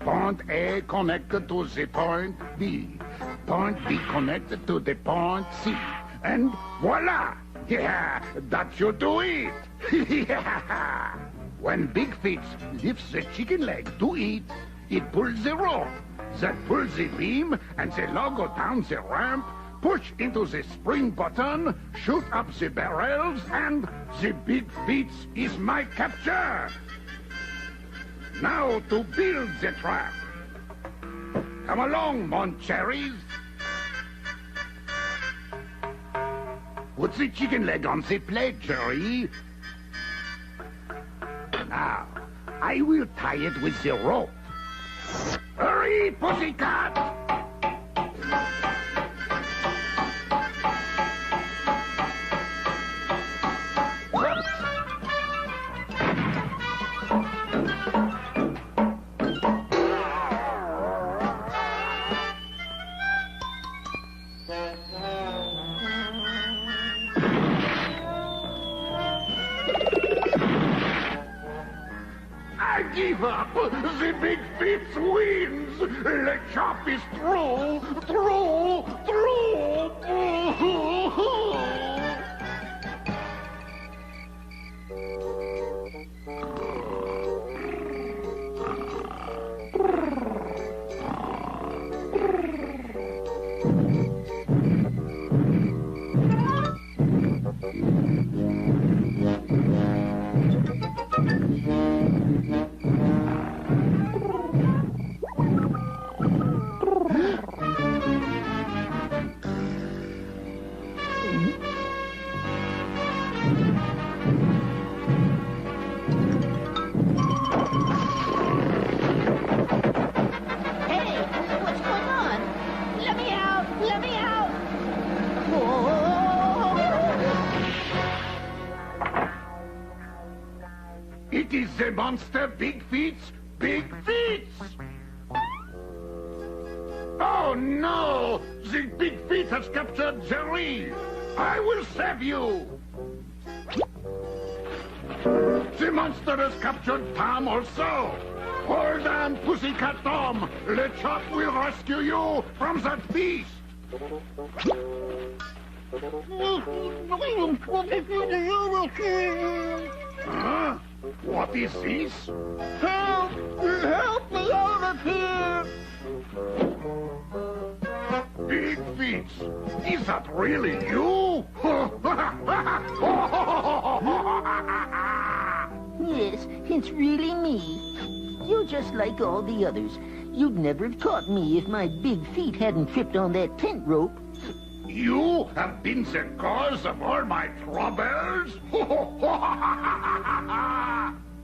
Point A connected to the point B. Point B connected to the point C. And voila! Yeah, that should do it. Yeah. When Big Feet lifts the chicken leg to eat, it pulls the rope. That pulls the beam, and the log go down the ramp, push into the spring button, shoot up the barrels, and the Big Feet is my capture. Now to build the trap. Come along, mon cherries. Put the chicken leg on the plate, Jerry. Now, I will tie it with the rope. Hurry, pussycat! I give up. The Big Feet wins. Le Chop is through. It is the monster Big Feet's Big Feet! Oh no! The Big Feet has captured Jerry! I will save you! The monster has captured Tom also! Hold on, Pussycat Tom! Le Chop will rescue you from that beast! Huh? What is this? Help! Help me out of here! Big Feet, is that really you? Yes, it's really me. You're just like all the others. You'd never have caught me if my Big Feet hadn't tripped on that tent rope. You have been the cause of all my troubles?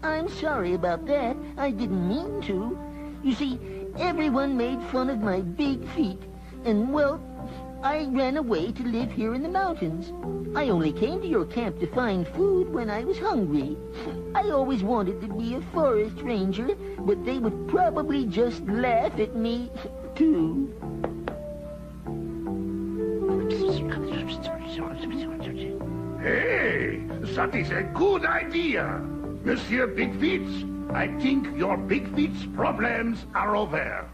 I'm sorry about that. I didn't mean to. You see, everyone made fun of my big feet. And, well, I ran away to live here in the mountains. I only came to your camp to find food when I was hungry. I always wanted to be a forest ranger, but they would probably just laugh at me, too. Hey, that is a good idea. Monsieur Big Feet, I think your Big Feet's problems are over.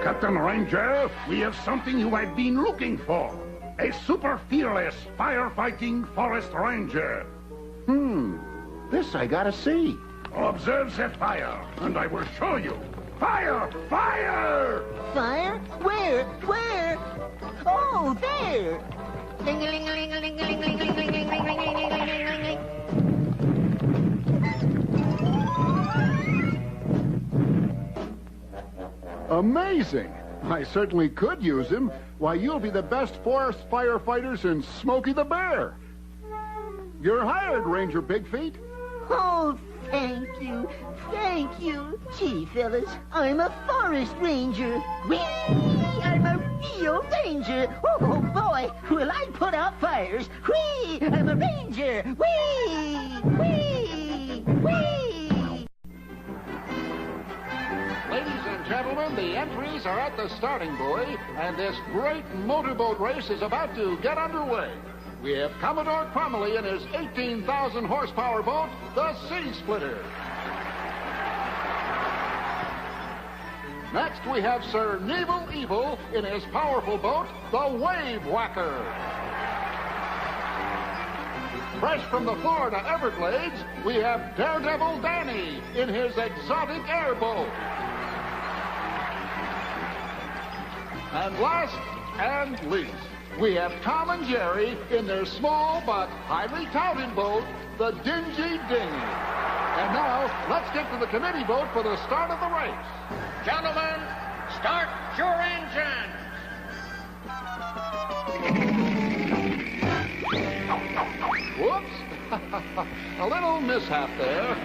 Captain Ranger, we have something you have been looking for. A super fearless firefighting forest ranger. This I gotta see. Observe the fire, and I will show you. Fire! Fire! Fire? Where? Where? Oh, there! Amazing. I certainly could use him. Why, you'll be the best forest firefighters in Smokey the Bear. You're hired, Ranger Big Feet. Oh, thank you. Thank you. Gee, fellas, I'm a forest ranger. Whee! I'm a real ranger. Oh, boy, will I put out fires. Whee! I'm a ranger. Whee! Whee! Whee! Ladies and gentlemen, the entries are at the starting buoy, and this great motorboat race is about to get underway. We have Commodore Cromley in his 18,000 horsepower boat, the City Splitter. Next, we have Sir Neville Evil in his powerful boat, the Wave Whacker. Fresh from the Florida Everglades, we have Daredevil Danny in his exotic airboat. And last and least, we have Tom and Jerry in their small but highly touted boat, the Dingy Dinghy. And now, let's get to the committee boat for the start of the race. Gentlemen, start your engine. Whoops. A little mishap there.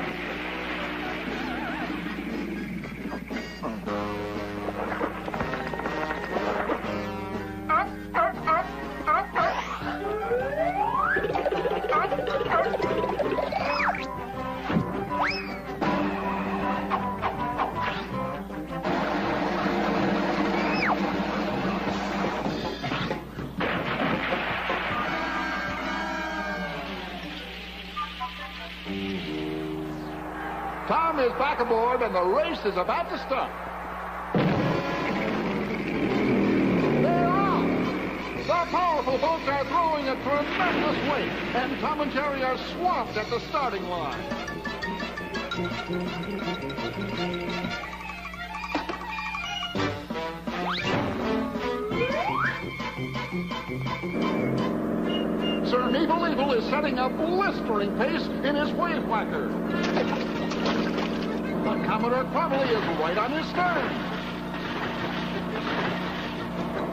Tom is back aboard, and the race is about to start. They're off! The powerful boats are throwing a tremendous weight, and Tom and Jerry are swamped at the starting line. Sir Neville Evil is setting a blistering pace in his Wave Whacker. But Commodore Cromley is right on his stern.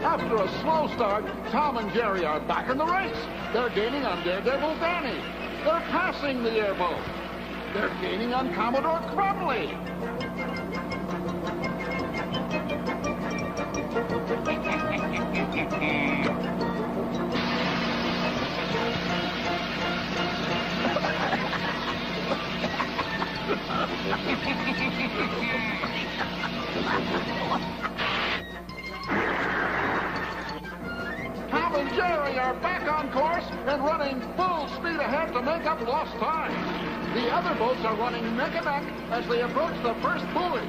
After a slow start, Tom and Jerry are back in the race. They're gaining on Daredevil Danny. They're passing the airboat. They're gaining on Commodore Cromley. Tom and Jerry are back on course and running full speed ahead to make up lost time. The other boats are running neck and neck as they approach the first buoy.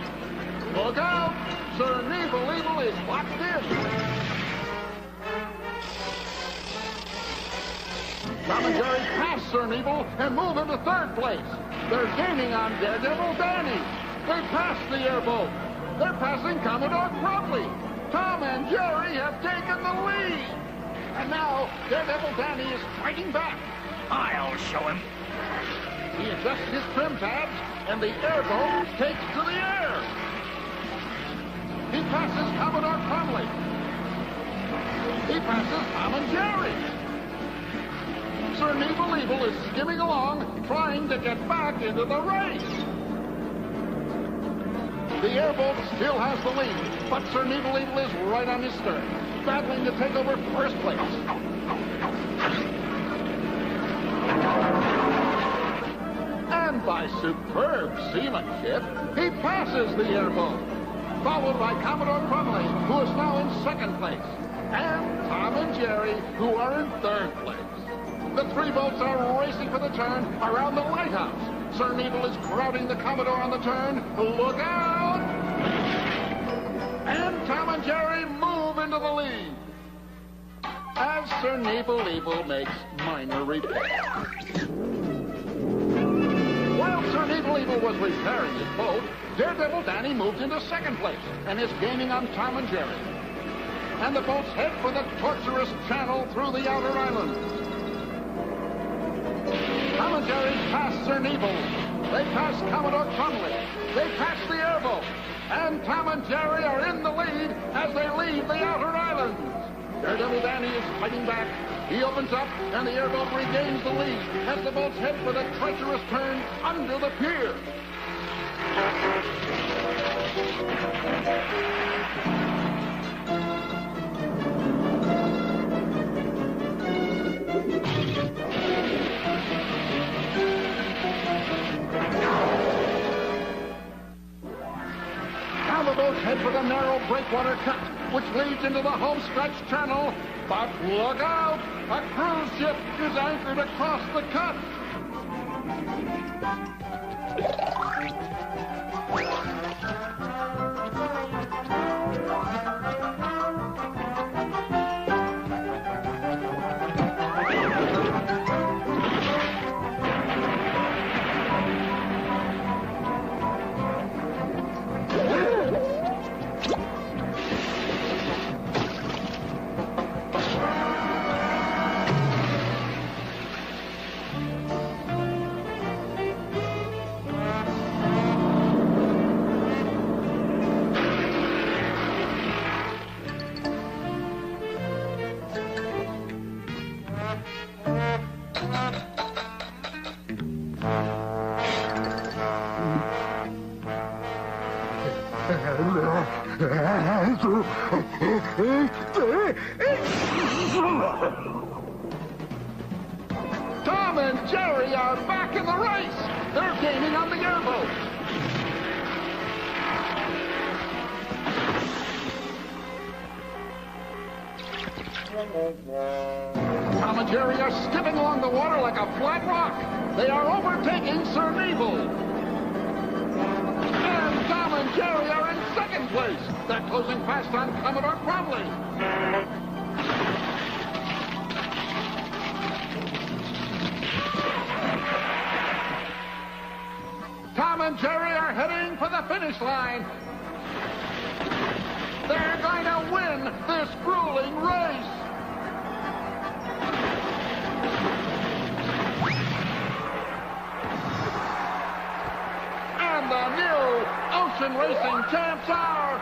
Look out! Sir Neville Evil is locked in. Tom and Jerry pass Sir Neville and move into third place. They're gaining on Daredevil Danny. They passed the airboat. They're passing Commodore Cromley. Tom and Jerry have taken the lead. And now, Daredevil Danny is fighting back. I'll show him. He adjusts his trim tabs, and the airboat takes to the air. He passes Commodore Crumley. He passes Tom and Jerry. Sir Nebel is skimming along, trying to get back into the race. The airboat still has the lead, but Sir Nebel is right on his stern, battling to take over first place. And by superb seamanship, he passes the airboat, followed by Commodore Crumley, who is now in second place, and Tom and Jerry, who are in third place. The three boats are racing for the turn around the lighthouse. Sir Nebel is crowding the Commodore on the turn. Look out! And Tom and Jerry move into the lead as Sir Nebel makes minor repairs. While Sir Nebel was repairing his boat, Daredevil Danny moves into second place and is gaining on Tom and Jerry. And the boats head for the tortuous channel through the outer islands. Tom and Jerry pass Sir Nebel. They pass Commodore Crumley. They pass the airboat. And Tom and Jerry are in the lead as they leave the outer islands. Daredevil Danny is fighting back. He opens up, and the airboat regains the lead as the boats head for the treacherous turn under the pier. Now the boats head for the narrow breakwater cut, which leads into the homestretch channel. But look out! A cruise ship is anchored across the cut. Tom and Jerry are back in the race. They're gaining on the airboat. Tom and Jerry are skipping along the water like a flat rock. They are overtaking Sir Nebel. And Tom and Jerry are in second place. They're closing fast on Commodore Crumley. Tom and Jerry are heading for the finish line. They're going to win this grueling race. And the new ocean racing champs are